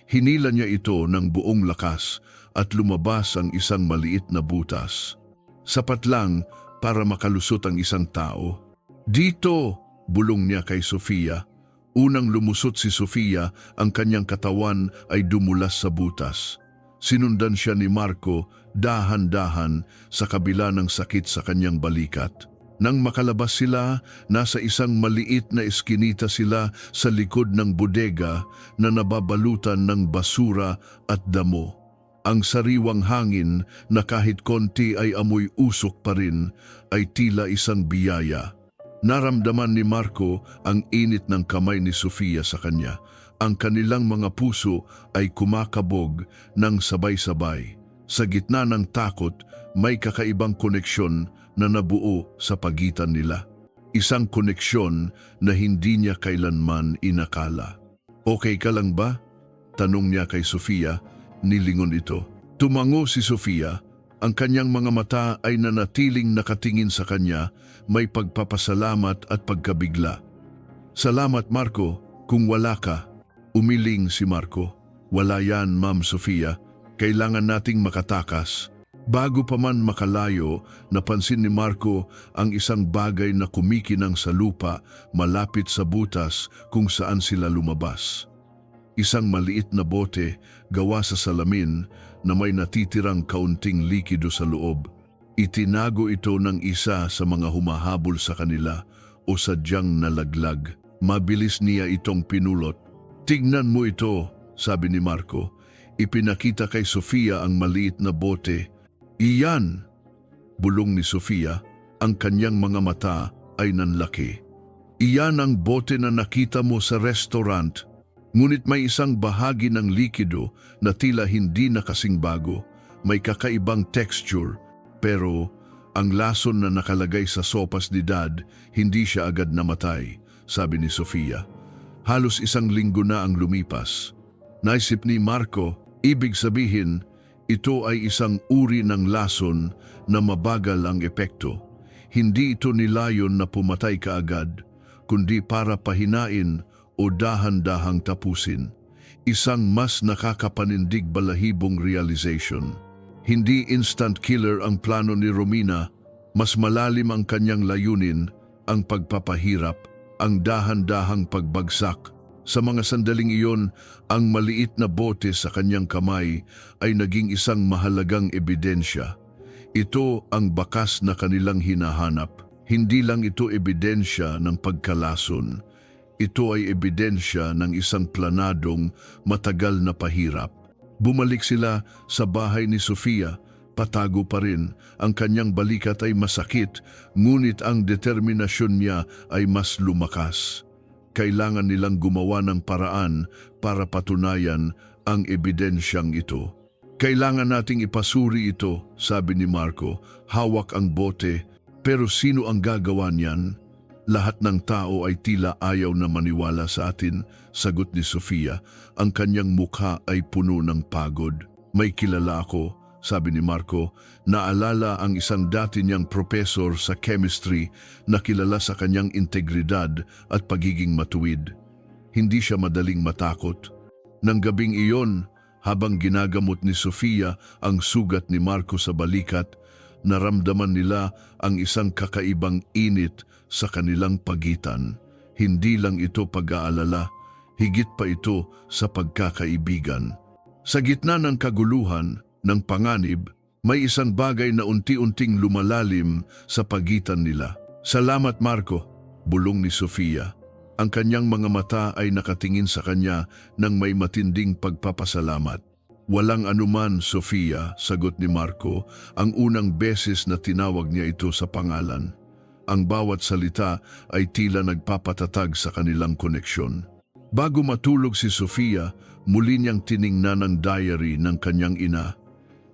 S1: Hinila niya ito ng buong lakas at lumabas ang isang maliit na butas. Sapat lang para makalusot ang isang tao. "Dito!" bulong niya kay Sofia. Unang lumusot si Sofia, ang kanyang katawan ay dumulas sa butas. Sinundan siya ni Marco dahan-dahan sa kabila ng sakit sa kanyang balikat. Nang makalabas sila, nasa isang maliit na eskinita sila sa likod ng bodega na nababalutan ng basura at damo. Ang sariwang hangin na kahit konti ay amoy usok pa rin ay tila isang biyaya. Naramdaman ni Marco ang init ng kamay ni Sofia sa kanya. Ang kanilang mga puso ay kumakabog ng sabay-sabay. Sa gitna ng takot, may kakaibang koneksyon na nabuo sa pagitan nila. Isang koneksyon na hindi niya kailanman inakala. "Okay ka lang ba?" tanong niya kay Sofia, nilingon ito. Tumango si Sofia, ang kanyang mga mata ay nanatiling nakatingin sa kanya, may pagpapasalamat at pagkabigla. "Salamat Marco, kung wala ka." Umiling si Marco. "Wala yan, Ma'am Sofia. Kailangan nating makatakas." Bago pa man makalayo, napansin ni Marco ang isang bagay na kumikinang sa lupa malapit sa butas kung saan sila lumabas. Isang maliit na bote gawa sa salamin na may natitirang kaunting likido sa loob. Itinago ito ng isa sa mga humahabol sa kanila o sadyang nalaglag. Mabilis niya itong pinulot. "Tignan mo ito," sabi ni Marco. Ipinakita kay Sofia ang maliit na bote. "Iyan!" bulong ni Sofia, ang kanyang mga mata ay nanlaki. "Iyan ang bote na nakita mo sa restaurant. Ngunit may isang bahagi ng likido na tila hindi na kasing bago. May kakaibang texture, pero ang lason na nakalagay sa sopas ni Dad, hindi siya agad namatay," sabi ni Sofia. Halos isang linggo na ang lumipas. Naisip ni Marco, ibig sabihin, ito ay isang uri ng lason na mabagal ang epekto. Hindi ito nilayon na pumatay kaagad, kundi para pahinain o dahan-dahang tapusin. Isang mas nakakapanindig balahibong realization. Hindi instant killer ang plano ni Romina, mas malalim ang kanyang layunin, ang pagpapahirap, ang dahan-dahang pagbagsak. Sa mga sandaling iyon, ang maliit na bote sa kanyang kamay ay naging isang mahalagang ebidensya. Ito ang bakas na kanilang hinahanap. Hindi lang ito ebidensya ng pagkalason. Ito ay ebidensya ng isang planadong matagal na pahirap. Bumalik sila sa bahay ni Sofia. Patago pa rin, ang kanyang balikat ay masakit, ngunit ang determinasyon niya ay mas lumakas. Kailangan nilang gumawa ng paraan para patunayan ang ebidensyang ito. "Kailangan nating ipasuri ito," sabi ni Marco. "Hawak ang bote, pero sino ang gagawa niyan?" "Lahat ng tao ay tila ayaw na maniwala sa atin," sagot ni Sofia. Ang kanyang mukha ay puno ng pagod. "May kilala ako," sabi ni Marco. Naalala ang isang dati niyang professor sa chemistry na kilala sa kanyang integridad at pagiging matuwid. Hindi siya madaling matakot. Nang gabing iyon, habang ginagamot ni Sofia ang sugat ni Marco sa balikat, naramdaman nila ang isang kakaibang init sa kanilang pagitan. Hindi lang ito pag-aalala, higit pa ito sa pagkakaibigan. Sa gitna ng kaguluhan, ng panganib, may isang bagay na unti-unting lumalalim sa pagitan nila. "Salamat Marco," bulong ni Sofia. Ang kanyang mga mata ay nakatingin sa kanya ng may matinding pagpapasalamat. "Walang anuman, Sofia," sagot ni Marco, ang unang beses na tinawag niya ito sa pangalan. Ang bawat salita ay tila nagpapatatag sa kanilang koneksyon. Bago matulog si Sofia, muli niyang tiningnan ang diary ng kanyang ina.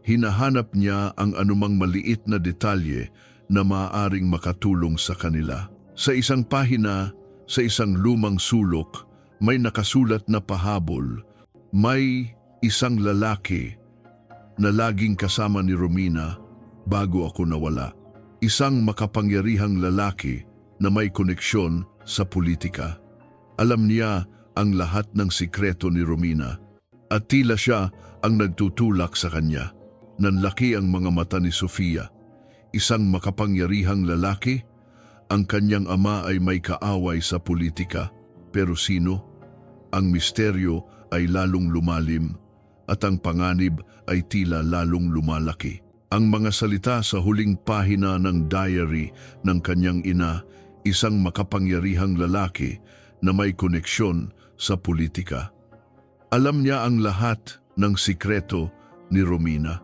S1: Hinahanap niya ang anumang maliit na detalye na maaaring makatulong sa kanila. Sa isang pahina, sa isang lumang sulok, may nakasulat na pahabol. "May isang lalaki na laging kasama ni Romina bago ako nawala. Isang makapangyarihang lalaki na may koneksyon sa politika. Alam niya ang lahat ng sikreto ni Romina at tila siya ang nagtutulak sa kanya." Nanlaki ang mga mata ni Sofia. Isang makapangyarihang lalaki? Ang kanyang ama ay may kaaway sa politika, Pero sino? Ang misteryo ay lalong lumalim at ang panganib ay tila lalong lumalaki. Ang mga salita sa huling pahina ng diary ng kanyang ina, isang makapangyarihang lalaki na may koneksyon sa politika. Alam niya ang lahat ng sikreto ni Romina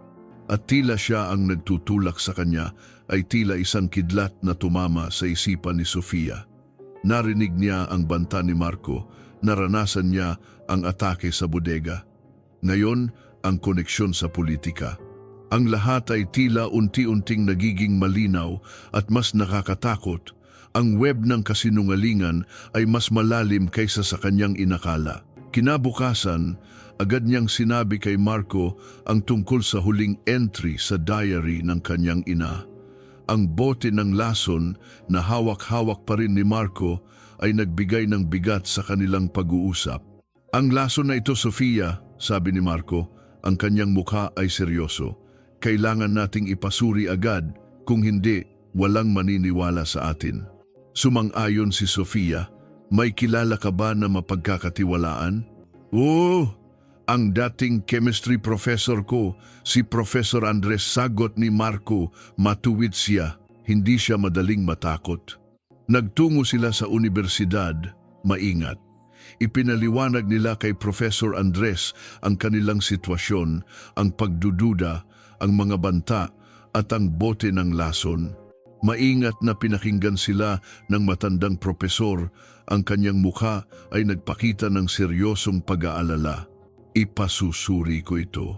S1: at tila siya ang nagtutulak sa kanya ay tila isang kidlat na tumama sa isipan ni Sofia. Narinig niya ang banta ni Marco, naranasan niya ang atake sa bodega. Ngayon, ang koneksyon sa politika. Ang lahat ay tila unti-unting nagiging malinaw at mas nakakatakot. Ang web ng kasinungalingan ay mas malalim kaysa sa kanyang inakala. Kinabukasan, agad niyang sinabi kay Marco ang tungkol sa huling entry sa diary ng kanyang ina. Ang bote ng lason na hawak-hawak pa rin ni Marco ay nagbigay ng bigat sa kanilang pag-uusap. Ang lason na ito, Sofia, sabi ni Marco, ang kanyang mukha ay seryoso. Kailangan nating ipasuri agad, kung hindi, walang maniniwala sa atin. Sumang-ayon si Sofia, may kilala ka ba na mapagkakatiwalaan? Oo, ang dating chemistry professor ko, si Professor Andres, sagot ni Marco. Matuwid siya, hindi siya madaling matakot. Nagtungo sila sa universidad, maingat. Ipinaliwanag nila kay Professor Andres ang kanilang sitwasyon, ang pagdududa, ang mga banta at ang bote ng lason. Maingat na pinakinggan sila ng matandang propesor, ang kanyang mukha ay nagpakita ng seryosong pag-aalala. Ipasusuri ko ito.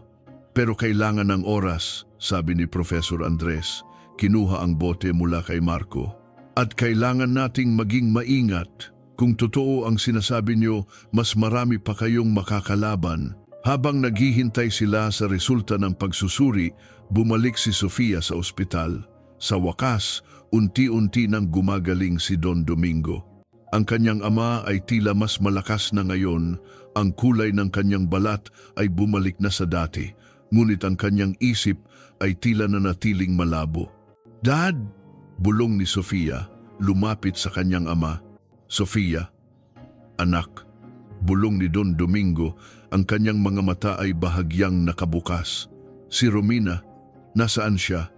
S1: Pero kailangan ng oras, sabi ni Professor Andres. Kinuha ang bote mula kay Marco. At kailangan nating maging maingat. Kung totoo ang sinasabi niyo, mas marami pa kayong makakalaban. Habang naghihintay sila sa resulta ng pagsusuri, bumalik si Sofia sa ospital. Sa wakas, unti-unti nang gumagaling si Don Domingo. Ang kanyang ama ay tila mas malakas na ngayon. Ang kulay ng kanyang balat ay bumalik na sa dati, ngunit ang kanyang isip ay tila nanatiling malabo. Dad! Bulong ni Sofia, lumapit sa kanyang ama. Sofia, anak. Bulong ni Don Domingo, ang kanyang mga mata ay bahagyang nakabukas. Si Romina, nasaan siya?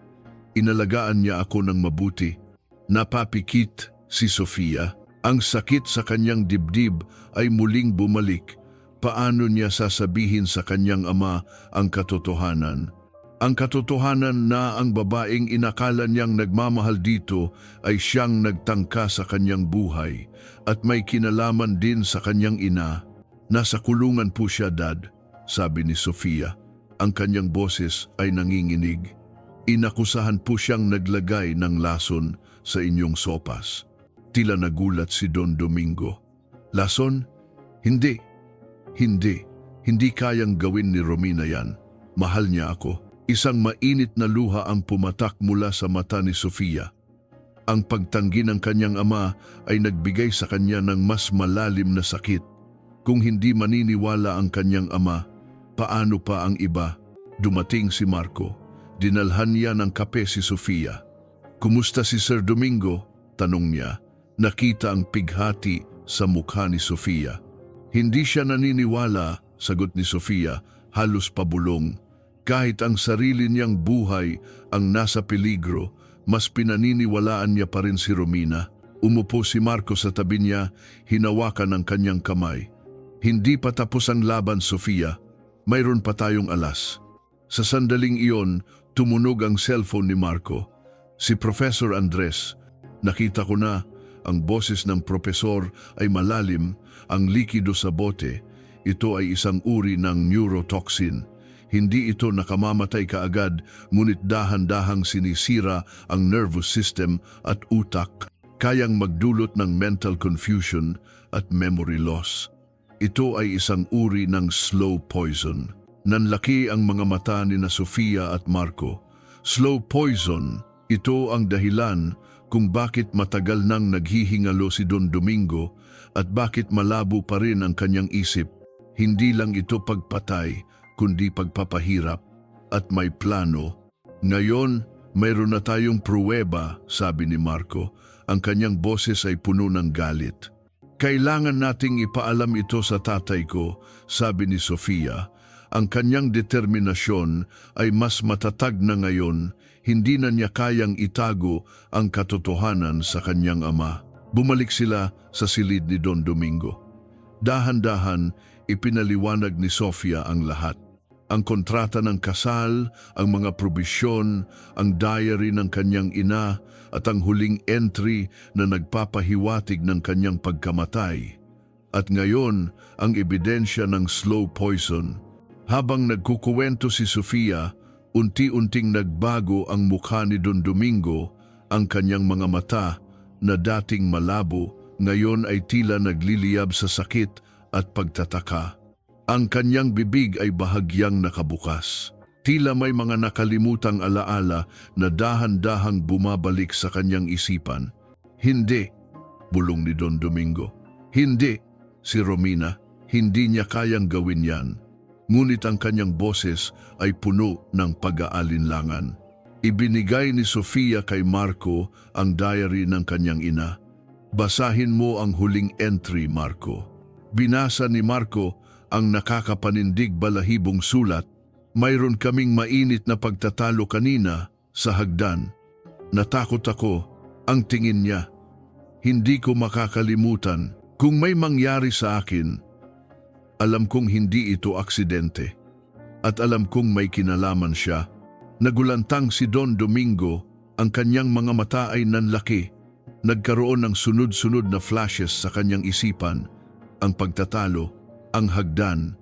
S1: Inalagaan niya ako ng mabuti. Napapikit si Sofia. Ang sakit sa kanyang dibdib ay muling bumalik. Paano niya sasabihin sa kanyang ama ang katotohanan? Ang katotohanan na ang babaeng inakala niyang nagmamahal dito ay siyang nagtangka sa kanyang buhay at may kinalaman din sa kanyang ina. Nasa kulungan po siya, Dad, sabi ni Sofia. Ang kanyang boses ay nanginginig. Inakusahan po siyang naglagay ng lason sa inyong sopas. Tila nagulat si Don Domingo. Lason? Hindi. Hindi kayang gawin ni Romina yan. Mahal niya ako. Isang mainit na luha ang pumatak mula sa mata ni Sofia. Ang pagtanggi ng kanyang ama ay nagbigay sa kanya ng mas malalim na sakit. Kung hindi maniniwala ang kanyang ama, paano pa ang iba? Dumating si Marco. Dinalhan niya ng kape si Sofia. Kumusta si Sir Domingo? Tanong niya. Nakita ang pighati sa mukha ni Sofia. Hindi siya naniniwala, sagot ni Sofia, halos pabulong. Kahit ang sarili niyang buhay ang nasa peligro, mas pinaniniwalaan niya pa rin si Romina. Umupo si Marco sa tabi niya, hinawakan ang kanyang kamay. Hindi pa tapos ang laban, Sofia. Mayroon pa tayong alas. Sa sandaling iyon, tumunog ang cellphone ni Marco. Si Professor Andres. Nakita ko na, ang boses ng propesor ay malalim, ang likido sa bote. Ito ay isang uri ng neurotoxin. Hindi ito nakamamatay kaagad, ngunit dahan-dahang sinisira ang nervous system at utak, kayang magdulot ng mental confusion at memory loss. Ito ay isang uri ng slow poison. Nanlaki ang mga mata ni na Sofia at Marco. Slow poison, ito ang dahilan kung bakit matagal nang naghihingalo si Don Domingo at bakit malabo pa rin ang kanyang isip. Hindi lang ito pagpatay, kundi pagpapahirap at may plano. Ngayon, mayroon na tayong pruweba, sabi ni Marco. Ang kanyang boses ay puno ng galit. Kailangan nating ipaalam ito sa tatay ko, sabi ni Sofia. Ang kanyang determinasyon ay mas matatag na ngayon, hindi na niya kayang itago ang katotohanan sa kanyang ama. Bumalik sila sa silid ni Don Domingo. Dahan-dahan, ipinaliwanag ni Sofia ang lahat. Ang kontrata ng kasal, ang mga probisyon, ang diary ng kanyang ina, at ang huling entry na nagpapahiwatig ng kanyang pagkamatay. At ngayon, ang ebidensya ng slow poison. Habang nagkukuwento si Sofia, unti-unting nagbago ang mukha ni Don Domingo, ang kanyang mga mata na dating malabo, ngayon ay tila nagliliyab sa sakit at pagtataka. Ang kanyang bibig ay bahagyang nakabukas. Tila may mga nakalimutang alaala na dahan-dahang bumabalik sa kanyang isipan. Hindi, bulong ni Don Domingo. Hindi, si Romina, hindi niya kayang gawin yan. Ngunit ang kanyang boses ay puno ng pag-aalinlangan. Ibinigay ni Sofia kay Marco ang diary ng kanyang ina. Basahin mo ang huling entry, Marco. Binasa ni Marco ang nakakapanindig balahibong sulat. Mayroon kaming mainit na pagtatalo kanina sa hagdan. Natakot ako, ang tingin niya. Hindi ko makakalimutan. Kung may mangyari sa akin, alam kong hindi ito aksidente. At alam kong may kinalaman siya. Nagulantang si Don Domingo, ang kanyang mga mata ay nanlaki. Nagkaroon ng sunod-sunod na flashes sa kanyang isipan. Ang pagtatalo, ang hagdan,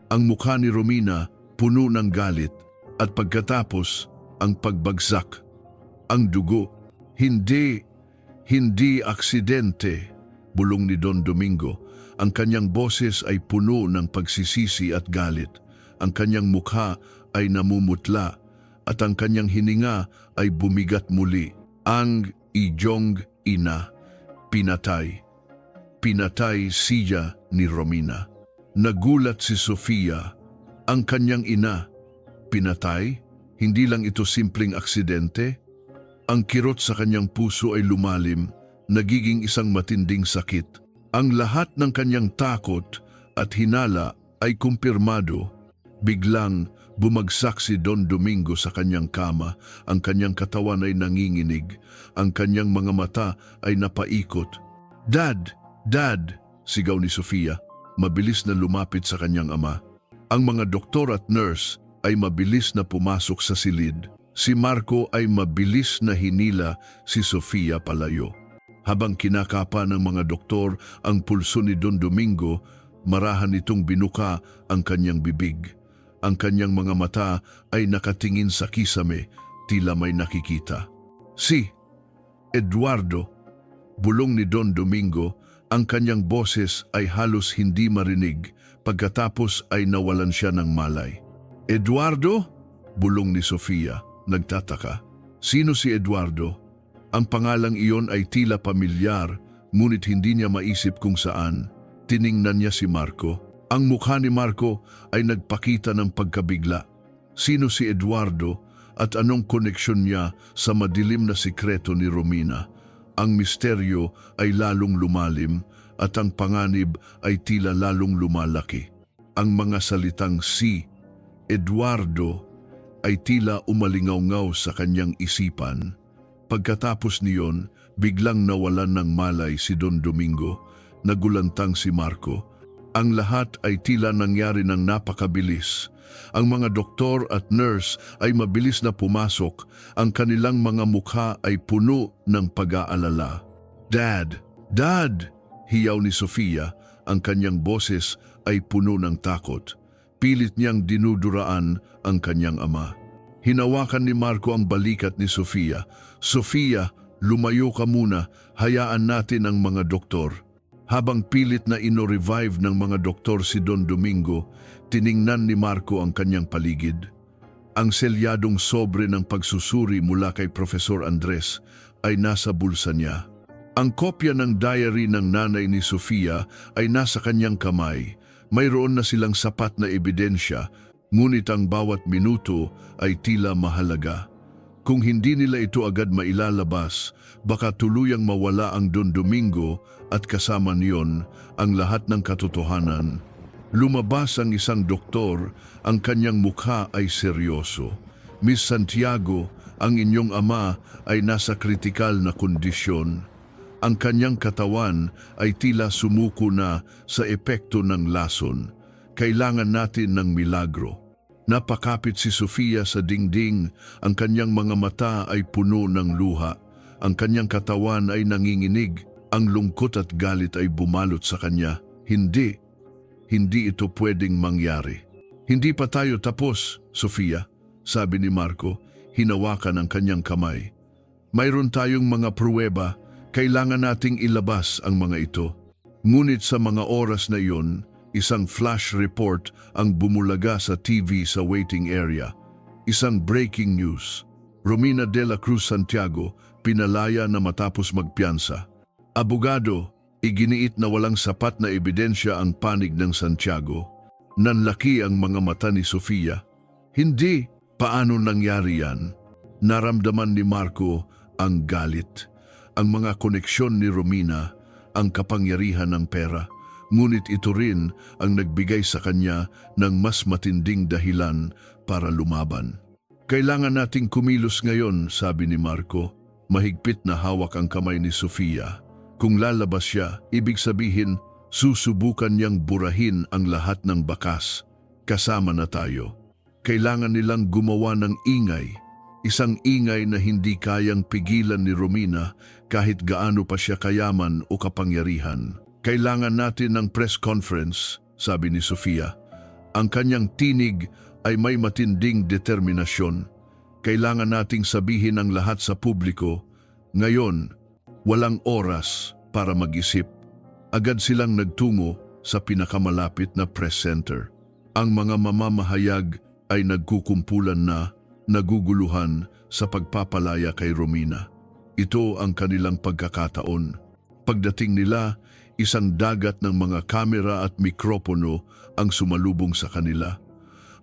S1: ang mukha ni Romina puno ng galit, at pagkatapos ang pagbagsak. Ang dugo, hindi aksidente, bulong ni Don Domingo. Ang kanyang boses ay puno ng pagsisisi at galit. Ang kanyang mukha ay namumutla at ang kanyang hininga ay bumigat muli. Ang iyong ina, pinatay. Pinatay siya ni Romina. Nagulat si Sofia. Ang kanyang ina, pinatay? Hindi lang ito simpleng aksidente? Ang kirot sa kanyang puso ay lumalim, nagiging isang matinding sakit. Ang lahat ng kanyang takot at hinala ay kumpirmado. Biglang bumagsak si Don Domingo sa kanyang kama, ang kanyang katawan ay nanginginig, ang kanyang mga mata ay napaikot. "Dad! Dad!" sigaw ni Sofia, mabilis na lumapit sa kanyang ama. Ang mga doktor at nurse ay mabilis na pumasok sa silid. Si Marco ay mabilis na hinila si Sofia palayo. Habang kinakapa ng mga doktor ang pulso ni Don Domingo, marahan itong binuka ang kanyang bibig. Ang kanyang mga mata ay nakatingin sa kisame, tila may nakikita. "Si Eduardo," bulong ni Don Domingo, ang kanyang boses ay halos hindi marinig. Pagkatapos ay nawalan siya ng malay. "Eduardo?" bulong ni Sofia, nagtataka. Sino si Eduardo? Ang pangalang iyon ay tila pamilyar, ngunit hindi niya maisip kung saan. Tiningnan niya si Marco. Ang mukha ni Marco ay nagpakita ng pagkabigla. Sino si Eduardo at anong koneksyon niya sa madilim na sikreto ni Romina? Ang misteryo ay lalong lumalim at ang panganib ay tila lalong lumalaki. Ang mga salitang si Eduardo ay tila umalingaw-ngaw sa kanyang isipan. Pagkatapos niyon, biglang nawalan ng malay si Don Domingo, nagulantang si Marco. Ang lahat ay tila nangyari ng napakabilis. Ang mga doktor at nurse ay mabilis na pumasok, ang kanilang mga mukha ay puno ng pag-aalala. "Dad! Dad!" hiyaw ni Sofia, ang kanyang boses ay puno ng takot. Pilit niyang dinuduraan ang kanyang ama. Hinawakan ni Marco ang balikat ni Sofia. "Sofia, lumayo ka muna, hayaan natin ang mga doktor." Habang pilit na ino-revive ng mga doktor si Don Domingo, tiningnan ni Marco ang kanyang paligid. Ang selyadong sobre ng pagsusuri mula kay Profesor Andres ay nasa bulsa niya. Ang kopya ng diary ng nanay ni Sofia ay nasa kanyang kamay. Mayroon na silang sapat na ebidensya, ngunit ang bawat minuto ay tila mahalaga. Kung hindi nila ito agad mailalabas, baka tuluyang mawala ang Don Domingo at kasama niyon ang lahat ng katotohanan. Lumabas ang isang doktor, ang kanyang mukha ay seryoso. Miss Santiago, ang inyong ama ay nasa kritikal na kondisyon. Ang kanyang katawan ay tila sumuko na sa epekto ng lason. Kailangan natin ng milagro. Napakapit si Sofia sa dingding, ang kanyang mga mata ay puno ng luha. Ang kanyang katawan ay nanginginig, ang lungkot at galit ay bumalot sa kanya. Hindi ito pwedeng mangyari. Hindi pa tayo tapos, Sofia, sabi ni Marco, hinawakan ang kanyang kamay. Mayroon tayong mga pruweba, kailangan nating ilabas ang mga ito. Ngunit sa mga oras na iyon, isang flash report ang bumulaga sa TV sa waiting area. Isang breaking news. Romina de la Cruz Santiago pinalaya na matapos magpiyansa. Abogado, iginiit na walang sapat na ebidensya ang panig ng Santiago. Nanlaki ang mga mata ni Sofia. Hindi, paano nangyari yan? Naramdaman ni Marco ang galit, ang mga koneksyon ni Romina, ang kapangyarihan ng pera. Ngunit ito rin ang nagbigay sa kanya ng mas matinding dahilan para lumaban. Kailangan nating kumilos ngayon, sabi ni Marco. Mahigpit na hawak ang kamay ni Sofia. Kung lalabas siya, ibig sabihin, susubukan niyang burahin ang lahat ng bakas. Kasama na tayo. Kailangan nilang gumawa ng ingay. Isang ingay na hindi kayang pigilan ni Romina kahit gaano pa siya kayaman o kapangyarihan. Kailangan natin ng press conference, sabi ni Sofia. Ang kanyang tinig ay may matinding determinasyon. Kailangan nating sabihin ang lahat sa publiko. Ngayon, walang oras para mag-isip. Agad silang nagtungo sa pinakamalapit na press center. Ang mga mamamahayag ay nagkukumpulan na, naguguluhan sa pagpapalaya kay Romina. Ito ang kanilang pagkakataon. Pagdating nila, isang dagat ng mga kamera at mikropono ang sumalubong sa kanila.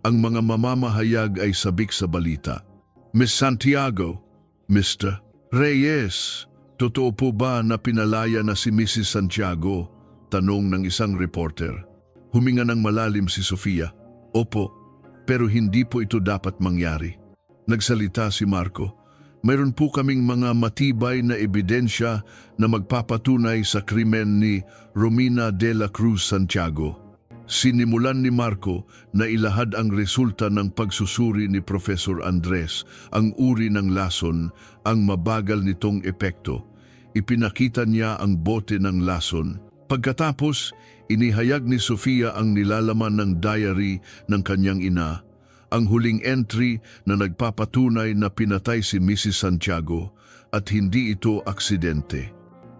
S1: Ang mga mamamahayag ay sabik sa balita. Miss Santiago, Mr. Reyes, totoo po ba na pinalaya na si Mrs. Santiago? Tanong ng isang reporter. Huminga ng malalim si Sofia. Opo, pero hindi po ito dapat mangyari. Nagsalita si Marco. Mayroon po kaming mga matibay na ebidensya na magpapatunay sa krimen ni Romina de la Cruz Santiago. Sinimulan ni Marco na ilahad ang resulta ng pagsusuri ni Professor Andres, ang uri ng lason, ang mabagal nitong epekto. Ipinakita niya ang bote ng lason. Pagkatapos, inihayag ni Sofia ang nilalaman ng diary ng kanyang ina, ang huling entry na nagpapatunay na pinatay si Mrs. Santiago at hindi ito aksidente.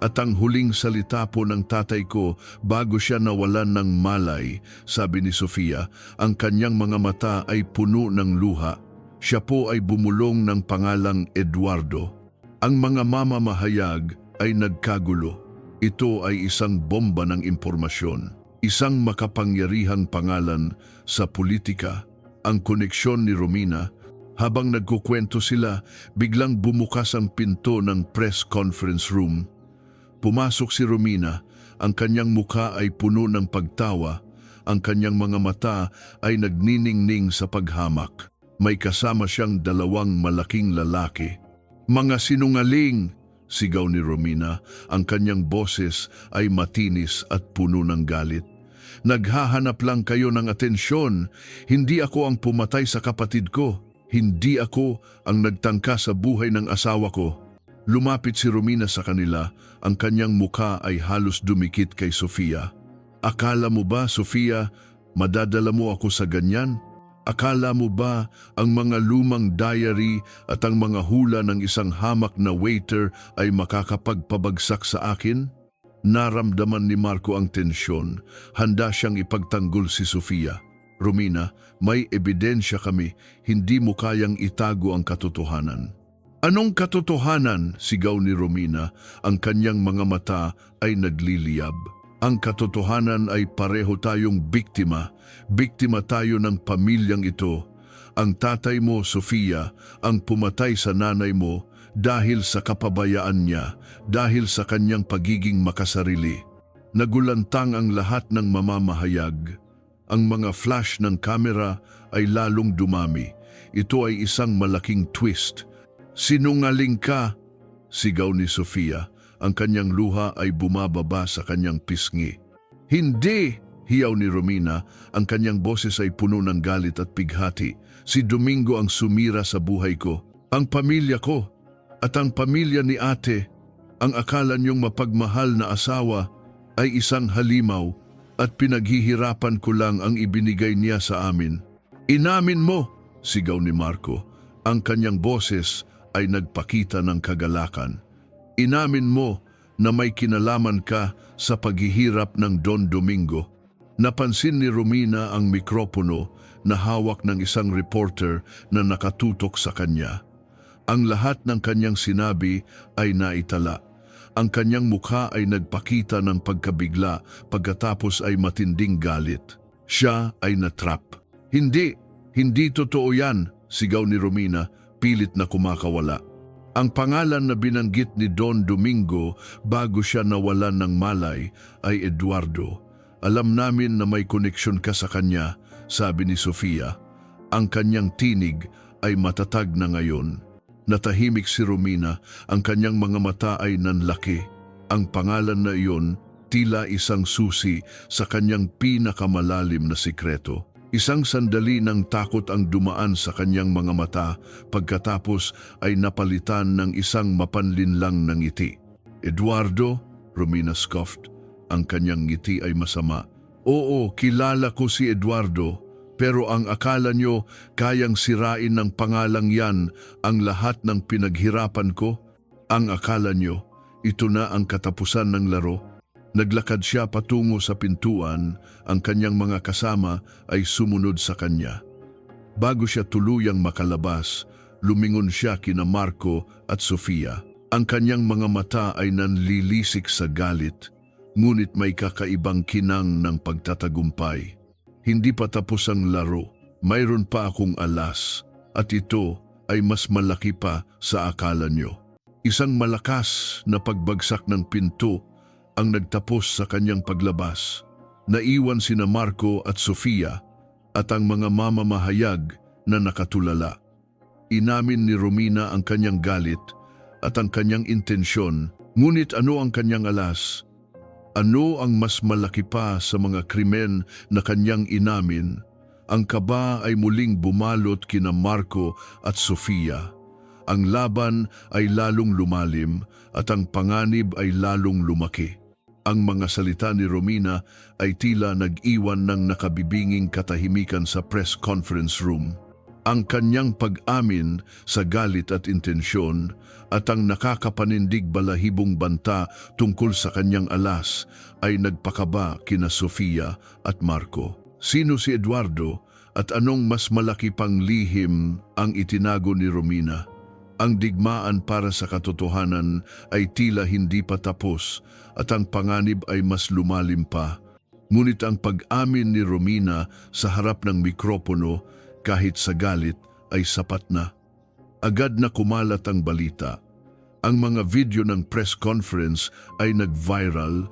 S1: At ang huling salita po ng tatay ko bago siya nawalan ng malay, sabi ni Sofia, ang kanyang mga mata ay puno ng luha. Siya po ay bumulong ng pangalang Eduardo. Ang mga mamamahayag ay nagkagulo. Ito ay isang bomba ng impormasyon, isang makapangyarihang pangalan sa politika. Ang koneksyon ni Romina. Habang nagkukwento sila, biglang bumukas ang pinto ng press conference room. Pumasok si Romina, ang kanyang mukha ay puno ng pagtawa, ang kanyang mga mata ay nagniningning sa paghamak. May kasama siyang dalawang malaking lalaki. Mga sinungaling! Sigaw ni Romina, ang kanyang boses ay matinis at puno ng galit. Naghahanap lang kayo ng atensyon. Hindi ako ang pumatay sa kapatid ko. Hindi ako ang nagtangka sa buhay ng asawa ko. Lumapit si Romina sa kanila, ang kanyang mukha ay halos dumikit kay Sofia. Akala mo ba, Sofia, madadala mo ako sa ganyan? Akala mo ba ang mga lumang diary at ang mga hula ng isang hamak na waiter ay makakapagpabagsak sa akin? Naramdaman ni Marco ang tensyon. Handa siyang ipagtanggol si Sofia. Romina, may ebidensya kami. Hindi mo kayang itago ang katotohanan. Anong katotohanan? Sigaw ni Romina. Ang kanyang mga mata ay nagliliyab. Ang katotohanan ay pareho tayong biktima. Biktima tayo ng pamilyang ito. Ang tatay mo, Sofia, ang pumatay sa nanay mo dahil sa kapabayaan niya, dahil sa kanyang pagiging makasarili. Nagulantang ang lahat ng mamamahayag. Ang mga flash ng kamera ay lalong dumami. Ito ay isang malaking twist. Sinungaling ka! Sigaw ni Sofia. Ang kanyang luha ay bumababa sa kanyang pisngi. Hindi! Hiyaw ni Romina. Ang kanyang boses ay puno ng galit at pighati. Si Domingo ang sumira sa buhay ko. Ang pamilya ko at ang pamilya ni ate. Ang akala niyong mapagmahal na asawa ay isang halimaw at pinaghihirapan ko lang ang ibinigay niya sa amin. Inamin mo! Sigaw ni Marco. Ang kanyang boses ay nagpakita ng kagalakan. Inamin mo na may kinalaman ka sa paghihirap ng Don Domingo. Napansin ni Romina ang mikropono na hawak ng isang reporter na nakatutok sa kanya. Ang lahat ng kanyang sinabi ay naitala. Ang kanyang mukha ay nagpakita ng pagkabigla pagkatapos ay matinding galit. Siya ay natrap. Hindi totoo yan, sigaw ni Romina, pilit na kumakawala. Ang pangalan na binanggit ni Don Domingo bago siya nawalan ng malay ay Eduardo. Alam namin na may koneksyon ka sa kanya, sabi ni Sofia. Ang kanyang tinig ay matatag na ngayon. Natahimik si Romina, ang kanyang mga mata ay nanlaki. Ang pangalan na iyon tila isang susi sa kanyang pinakamalalim na sikreto. Isang sandali ng takot ang dumaan sa kanyang mga mata pagkatapos ay napalitan ng isang mapanlinlang na ngiti. Eduardo, Romina scoffed. Ang kanyang ngiti ay masama. Oo, kilala ko si Eduardo, pero ang akala nyo kayang sirain ng pangalang yan ang lahat ng pinaghirapan ko? Ang akala nyo, ito na ang katapusan ng laro? Naglakad siya patungo sa pintuan, ang kanyang mga kasama ay sumunod sa kanya. Bago siya tuluyang makalabas, lumingon siya kina Marco at Sofia. Ang kanyang mga mata ay nanlilisik sa galit, ngunit may kakaibang kinang ng pagtatagumpay. Hindi pa tapos ang laro, mayroon pa akong alas, at ito ay mas malaki pa sa akala nyo. Isang malakas na pagbagsak ng pinto ang nagtapos sa kanyang paglabas. Naiwan sina Marco at Sofia at ang mga mamamahayag na nakatulala. Inamin ni Romina ang kanyang galit at ang kanyang intensyon, ngunit ano ang kanyang alas? Ano ang mas malaki pa sa mga krimen na kanyang inamin? Ang kaba ay muling bumalot kina Marco at Sofia. Ang laban ay lalong lumalim at ang panganib ay lalong lumaki. Ang mga salita ni Romina ay tila nag-iwan ng nakabibinging katahimikan sa press conference room. Ang kanyang pag-amin sa galit at intensyon at ang nakakapanindig balahibong banta tungkol sa kanyang alas ay nagpakaba kina Sofia at Marco. Sino si Eduardo at anong mas malaki pang lihim ang itinago ni Romina? Ang digmaan para sa katotohanan ay tila hindi pa tapos at ang panganib ay mas lumalim pa. Ngunit ang pag-amin ni Romina sa harap ng mikropono kahit sa galit ay sapat na. Agad na kumalat ang balita. Ang mga video ng press conference ay nag-viral.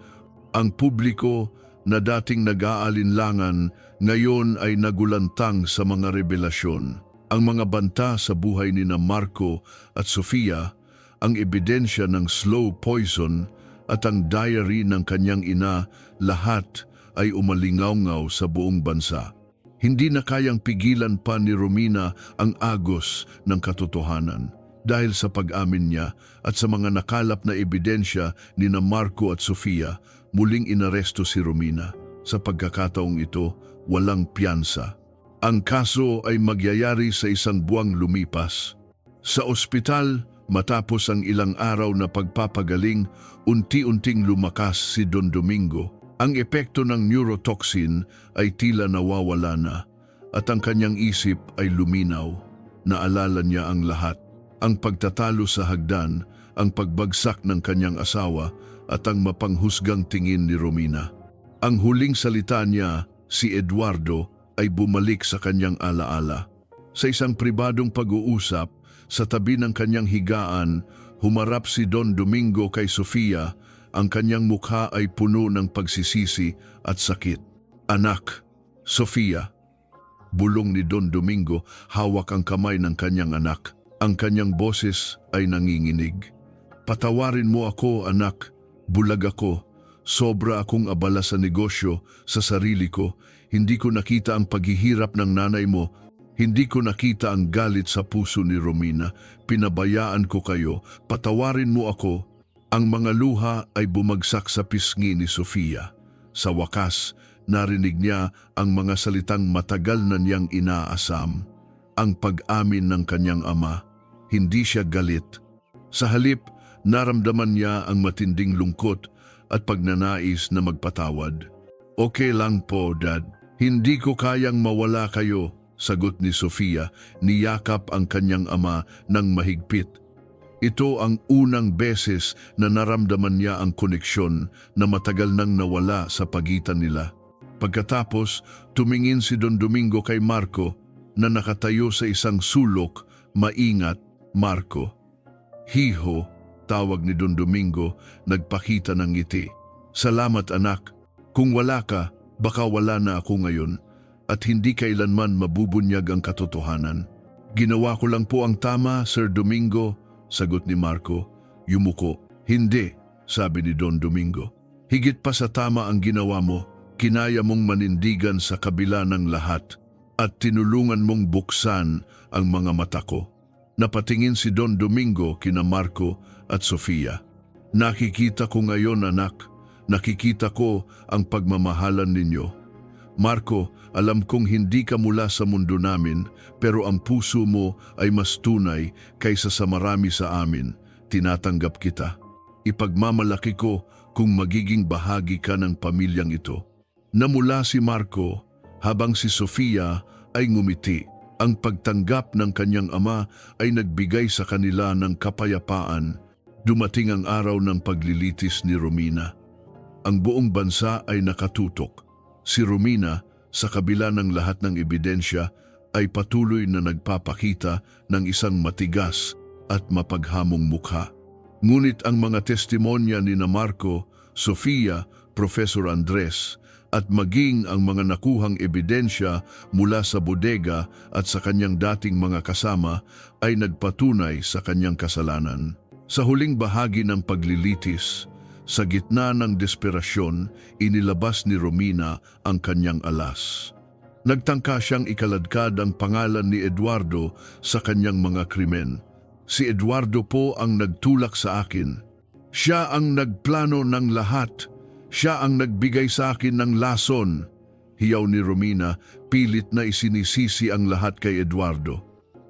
S1: Ang publiko na dating nag-aalinlangan ngayon ay nagulantang sa mga revelasyon. Ang mga banta sa buhay ni Marco at Sofia, ang ebidensya ng slow poison at ang diary ng kanyang ina, lahat ay umalingaw-ngaw sa buong bansa. Hindi na kayang pigilan pa ni Romina ang agos ng katotohanan. Dahil sa pag-amin niya at sa mga nakalap na ebidensya ni Marco at Sofia, muling inaresto si Romina. Sa pagkakataong ito, walang piyansa. Ang kaso ay magyayari sa isang buwang lumipas. Sa ospital, matapos ang ilang araw na pagpapagaling, unti-unting lumakas si Don Domingo. Ang epekto ng neurotoxin ay tila nawawala na at ang kanyang isip ay luminaw. Naalala niya ang lahat. Ang pagtatalo sa hagdan, ang pagbagsak ng kanyang asawa at ang mapanghusgang tingin ni Romina. Ang huling salita niya, si Eduardo, ay bumalik sa kanyang alaala. Sa isang pribadong pag-uusap, sa tabi ng kanyang higaan, humarap si Don Domingo kay Sofia. Ang kanyang mukha ay puno ng pagsisisi at sakit. "Anak, Sofia." Bulong ni Don Domingo, hawak ang kamay ng kanyang anak. Ang kanyang boses ay nanginginig. "Patawarin mo ako, anak. Bulag ako. Sobra akong abala sa negosyo, sa sarili ko. Hindi ko nakita ang paghihirap ng nanay mo. Hindi ko nakita ang galit sa puso ni Romina. Pinabayaan ko kayo. Patawarin mo ako." Ang mga luha ay bumagsak sa pisngi ni Sofia. Sa wakas, narinig niya ang mga salitang matagal na niyang inaasam. Ang pag-amin ng kanyang ama. Hindi siya galit. Sa halip, naramdaman niya ang matinding lungkot at pagnanais na magpatawad. "Okay lang po, Dad. Hindi ko kayang mawala kayo," sagot ni Sofia. Niyakap ang kanyang ama ng mahigpit. Ito ang unang beses na naramdaman niya ang koneksyon na matagal nang nawala sa pagitan nila. Pagkatapos, tumingin si Don Domingo kay Marco na nakatayo sa isang sulok. "Maingat, Marco." "Hiho," tawag ni Don Domingo, nagpakita ng ngiti. "Salamat, anak. Kung wala ka, baka wala na ako ngayon at hindi kailanman mabubunyag ang katotohanan." "Ginawa ko lang po ang tama, Sir Domingo," sagot ni Marco. Yumuko. "Hindi," sabi ni Don Domingo. "Higit pa sa tama ang ginawa mo. Kinaya mong manindigan sa kabila ng lahat at tinulungan mong buksan ang mga mata ko." Napatingin si Don Domingo kina Marco at Sofia. "Nakikita ko ngayon, anak. Nakikita ko ang pagmamahalan ninyo. Marco, alam kong hindi ka mula sa mundo namin, pero ang puso mo ay mas tunay kaysa sa marami sa amin. Tinatanggap kita. Ipagmamalaki ko kung magiging bahagi ka ng pamilyang ito." Namula si Marco habang si Sofia ay ngumiti. Ang pagtanggap ng kanyang ama ay nagbigay sa kanila ng kapayapaan. Dumating ang araw ng paglilitis ni Romina. Ang buong bansa ay nakatutok. Si Romina, sa kabila ng lahat ng ebidensya, ay patuloy na nagpapakita ng isang matigas at mapaghamong mukha. Ngunit ang mga testimonya ni Marco, Sofia, Professor Andres, at maging ang mga nakuhang ebidensya mula sa bodega at sa kanyang dating mga kasama ay nagpatunay sa kanyang kasalanan. Sa huling bahagi ng paglilitis, sa gitna ng desperasyon, inilabas ni Romina ang kanyang alas. Nagtangka siyang ikaladkad ang pangalan ni Eduardo sa kanyang mga krimen. "Si Eduardo po ang nagtulak sa akin. Siya ang nagplano ng lahat. Siya ang nagbigay sa akin ng lason." Hiyaw ni Romina, pilit na isinisisi ang lahat kay Eduardo.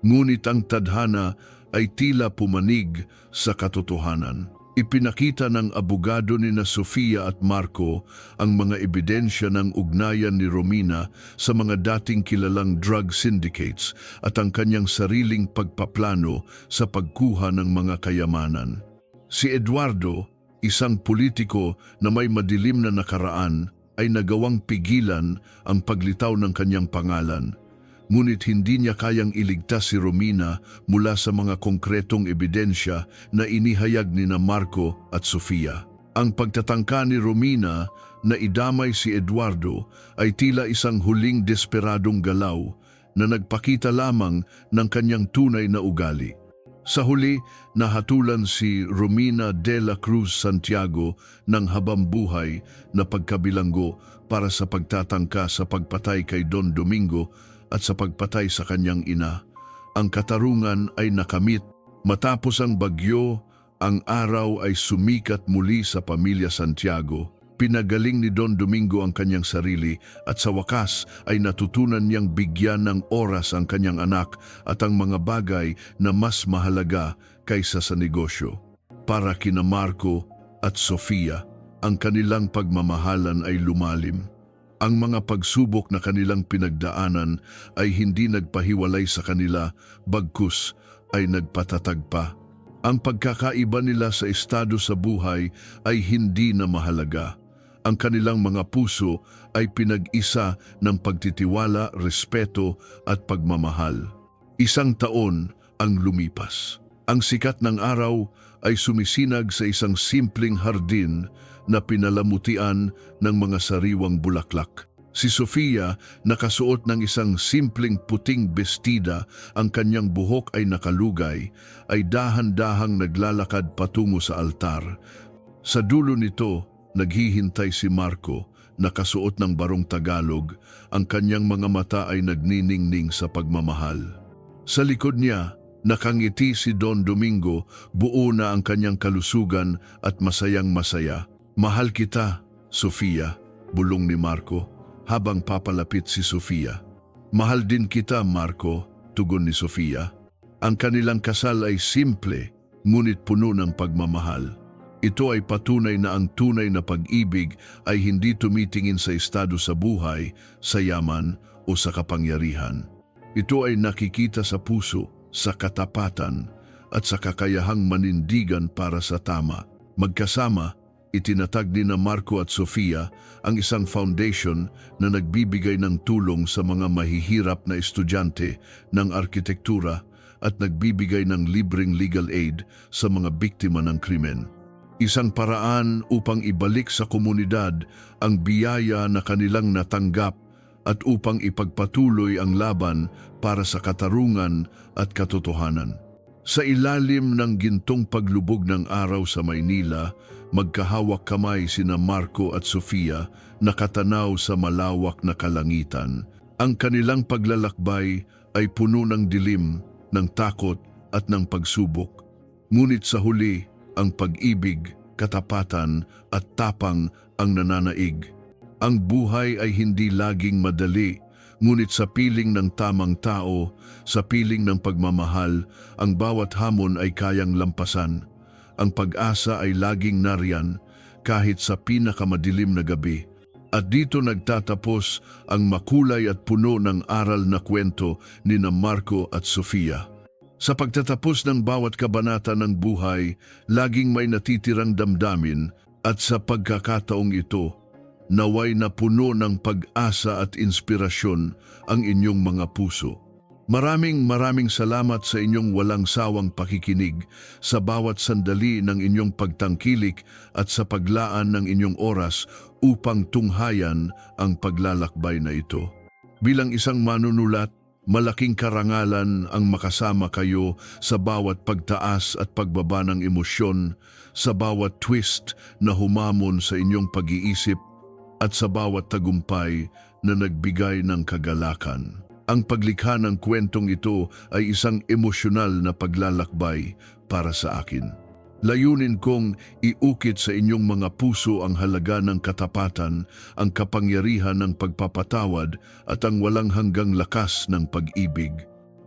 S1: Ngunit ang tadhana ay tila pumanig sa katotohanan. Ipinakita ng abogado ni Sofia at Marco ang mga ebidensya ng ugnayan ni Romina sa mga dating kilalang drug syndicates at ang kanyang sariling pagpaplano sa pagkuha ng mga kayamanan. Si Eduardo, isang politiko na may madilim na nakaraan, ay nagawang pigilan ang paglitaw ng kanyang pangalan. Ngunit hindi niya kayang iligtas si Romina mula sa mga konkretong ebidensya na inihayag ni Marco at Sofia. Ang pagtatangka ni Romina na idamay si Eduardo ay tila isang huling desperadong galaw na nagpakita lamang ng kanyang tunay na ugali. Sa huli, nahatulan si Romina de la Cruz Santiago ng habambuhay na pagkabilanggo para sa pagtatangka sa pagpatay kay Don Domingo at sa pagpatay sa kanyang ina. Ang katarungan ay nakamit. Matapos ang bagyo, ang araw ay sumikat muli sa pamilya Santiago. Pinagaling ni Don Domingo ang kanyang sarili at sa wakas ay natutunan niyang bigyan ng oras ang kanyang anak at ang mga bagay na mas mahalaga kaysa sa negosyo. Para kina Marco at Sofia, ang kanilang pagmamahalan ay lumalim. Ang mga pagsubok na kanilang pinagdaanan ay hindi nagpahiwalay sa kanila, bagkus ay nagpatatag pa. Ang pagkakaiba nila sa estado sa buhay ay hindi na mahalaga. Ang kanilang mga puso ay pinag-isa ng pagtitiwala, respeto at pagmamahal. Isang taon ang lumipas. Ang sikat ng araw ay sumisinag sa isang simpleng hardin na pinalamutian ng mga sariwang bulaklak. Si Sofia, nakasuot ng isang simpleng puting bestida, ang kanyang buhok ay nakalugay, ay dahan-dahang naglalakad patungo sa altar. Sa dulo nito, naghihintay si Marco, nakasuot ng barong Tagalog, ang kanyang mga mata ay nagniningning sa pagmamahal. Sa likod niya, nakangiti si Don Domingo, buo na ang kanyang kalusugan at masayang masaya. "Mahal kita, Sofia," bulong ni Marco, habang papalapit si Sofia. "Mahal din kita, Marco," tugon ni Sofia. Ang kanilang kasal ay simple, ngunit puno ng pagmamahal. Ito ay patunay na ang tunay na pag-ibig ay hindi tumitingin sa estado sa buhay, sa yaman o sa kapangyarihan. Ito ay nakikita sa puso, sa katapatan at sa kakayahang manindigan para sa tama. Magkasama, itinatag ni na Marco at Sofia ang isang foundation na nagbibigay ng tulong sa mga mahihirap na estudyante ng arkitektura at nagbibigay ng libreng legal aid sa mga biktima ng krimen. Isang paraan upang ibalik sa komunidad ang biyaya na kanilang natanggap at upang ipagpatuloy ang laban para sa katarungan at katotohanan. Sa ilalim ng gintong paglubog ng araw sa Maynila, magkahawak kamay sina Marco at Sofia, nakatanaw sa malawak na kalangitan. Ang kanilang paglalakbay ay puno ng dilim, ng takot at ng pagsubok. Ngunit sa huli, ang pag-ibig, katapatan at tapang ang nananaig. Ang buhay ay hindi laging madali, ngunit sa piling ng tamang tao, sa piling ng pagmamahal, ang bawat hamon ay kayang lampasan. Ang pag-asa ay laging nariyan, kahit sa pinakamadilim na gabi. At dito nagtatapos ang makulay at puno ng aral na kwento ni na Marco at Sofia. Sa pagtatapos ng bawat kabanata ng buhay, laging may natitirang damdamin, at sa pagkakataong ito, naway na puno ng pag-asa at inspirasyon ang inyong mga puso. Maraming salamat sa inyong walang sawang pakikinig, sa bawat sandali ng inyong pagtangkilik at sa paglaan ng inyong oras upang tunghayan ang paglalakbay na ito. Bilang isang manunulat, malaking karangalan ang makasama kayo sa bawat pagtaas at pagbaba ng emosyon, sa bawat twist na humamon sa inyong pag-iisip, at sa bawat tagumpay na nagbigay ng kagalakan. Ang paglikha ng kwentong ito ay isang emosyonal na paglalakbay para sa akin. Layunin kong iukit sa inyong mga puso ang halaga ng katapatan, ang kapangyarihan ng pagpapatawad at ang walang hanggang lakas ng pag-ibig.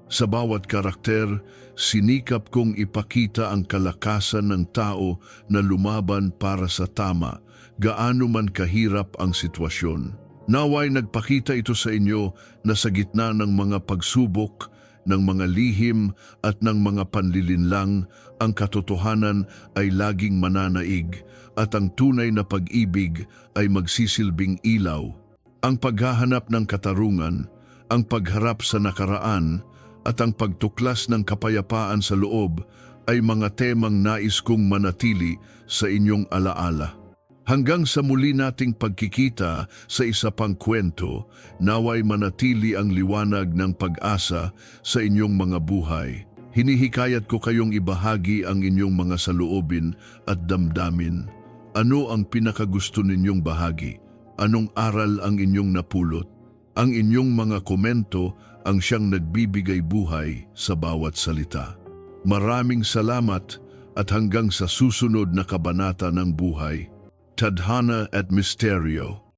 S1: Sa bawat karakter, sinikap kong ipakita ang kalakasan ng tao na lumaban para sa tama, gaano man kahirap ang sitwasyon. Naway nagpakita ito sa inyo na sa gitna ng mga pagsubok, ng mga lihim at ng mga panlilinlang, ang katotohanan ay laging mananaig at ang tunay na pag-ibig ay magsisilbing ilaw. Ang paghahanap ng katarungan, ang pagharap sa nakaraan at ang pagtuklas ng kapayapaan sa loob ay mga temang nais kong manatili sa inyong alaala. Hanggang sa muli nating pagkikita sa isa pang kwento, naway manatili ang liwanag ng pag-asa sa inyong mga buhay. Hinihikayat ko kayong ibahagi ang inyong mga saloobin at damdamin. Ano ang pinakagusto ninyong bahagi? Anong aral ang inyong napulot? Ang inyong mga komento ang siyang nagbibigay buhay sa bawat salita. Maraming salamat at hanggang sa susunod na kabanata ng buhay. Tadhana at Misteryo.